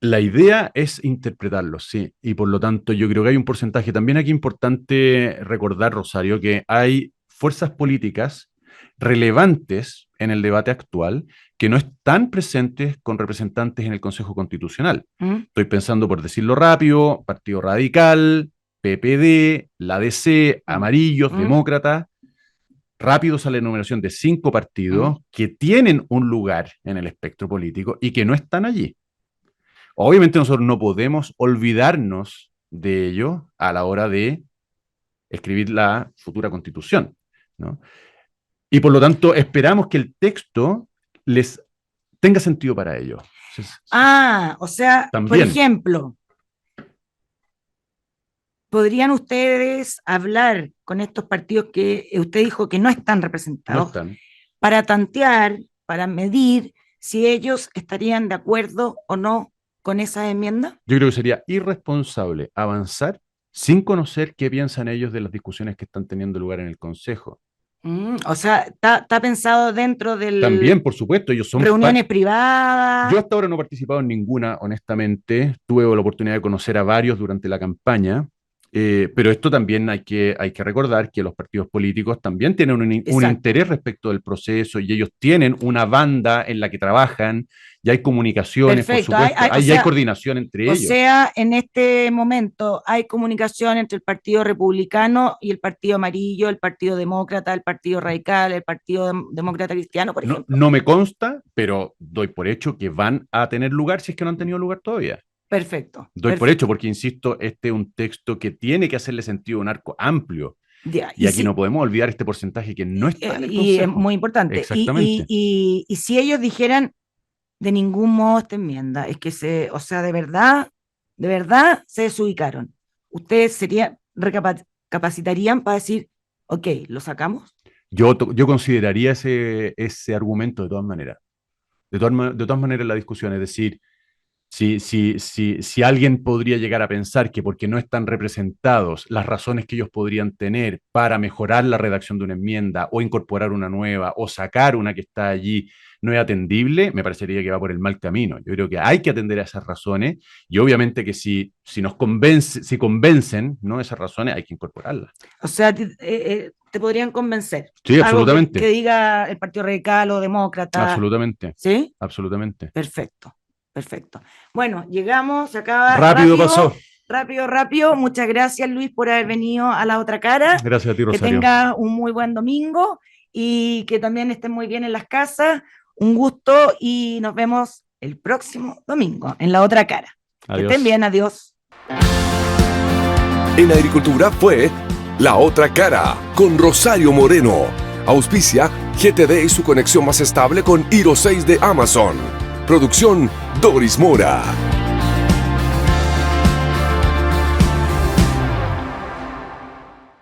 La idea es interpretarlo, sí, y por lo tanto yo creo que hay un porcentaje. También aquí importante recordar, Rosario, que hay fuerzas políticas relevantes en el debate actual que no están presentes con representantes en el Consejo Constitucional. Estoy pensando, por decirlo rápido, Partido Radical, PPD, la DC, Amarillos, Demócratas. Rápido sale la enumeración de 5 partidos que tienen un lugar en el espectro político y que no están allí. Obviamente nosotros no podemos olvidarnos de ello a la hora de escribir la futura constitución, ¿no? Y por lo tanto esperamos que el texto les tenga sentido para ellos. O sea, también, por ejemplo, ¿podrían ustedes hablar con estos partidos que usted dijo que no están representados, no están, para tantear, para medir si ellos estarían de acuerdo o no con esa enmienda? Yo creo que sería irresponsable avanzar sin conocer qué piensan ellos de las discusiones que están teniendo lugar en el Consejo. O sea, está pensado dentro del... También, por supuesto, ellos son... Reuniones privadas. Yo hasta ahora no he participado en ninguna, honestamente. Tuve la oportunidad de conocer a varios durante la campaña. Pero esto también hay que recordar que los partidos políticos también tienen un interés respecto del proceso y ellos tienen una banda en la que trabajan y hay comunicaciones, perfecto, por supuesto, hay coordinación entre ellos. O sea, en este momento hay comunicación entre el Partido Republicano y el Partido Amarillo, el Partido Demócrata, el Partido Radical, el Partido Demócrata Cristiano, por ejemplo. No me consta, pero doy por hecho que van a tener lugar si es que no han tenido lugar todavía. Perfecto. Doy por hecho, porque insisto, este es un texto que tiene que hacerle sentido a un arco amplio. Ya, y aquí no podemos olvidar este porcentaje que no está en el Consejo. Y es muy importante. Exactamente. Y si ellos dijeran de ningún modo esta enmienda, es que o sea, de verdad se desubicaron, ¿ustedes recapacitarían para decir, ok, lo sacamos? Yo consideraría ese argumento de todas maneras. De todas maneras la discusión, es decir, Si alguien podría llegar a pensar que porque no están representados las razones que ellos podrían tener para mejorar la redacción de una enmienda o incorporar una nueva o sacar una que está allí no es atendible, me parecería que va por el mal camino. Yo creo que hay que atender a esas razones y obviamente que si convencen, ¿no?, esas razones, hay que incorporarlas. O sea, te podrían convencer. Sí, absolutamente. Algo que diga el Partido Radical o Demócrata. Absolutamente. ¿Sí? Absolutamente. Perfecto. Bueno, llegamos, se acaba. Rápido pasó. Rápido. Muchas gracias, Luis, por haber venido a La Otra Cara. Gracias a ti, Rosario. Que tengas un muy buen domingo y que también estén muy bien en las casas. Un gusto y nos vemos el próximo domingo en La Otra Cara. Adiós. Que estén bien, adiós. En Agricultura fue La Otra Cara con Rosario Moreno. Auspicia GTD y su conexión más estable con Hero 6 de Amazon. Producción Doris Mora.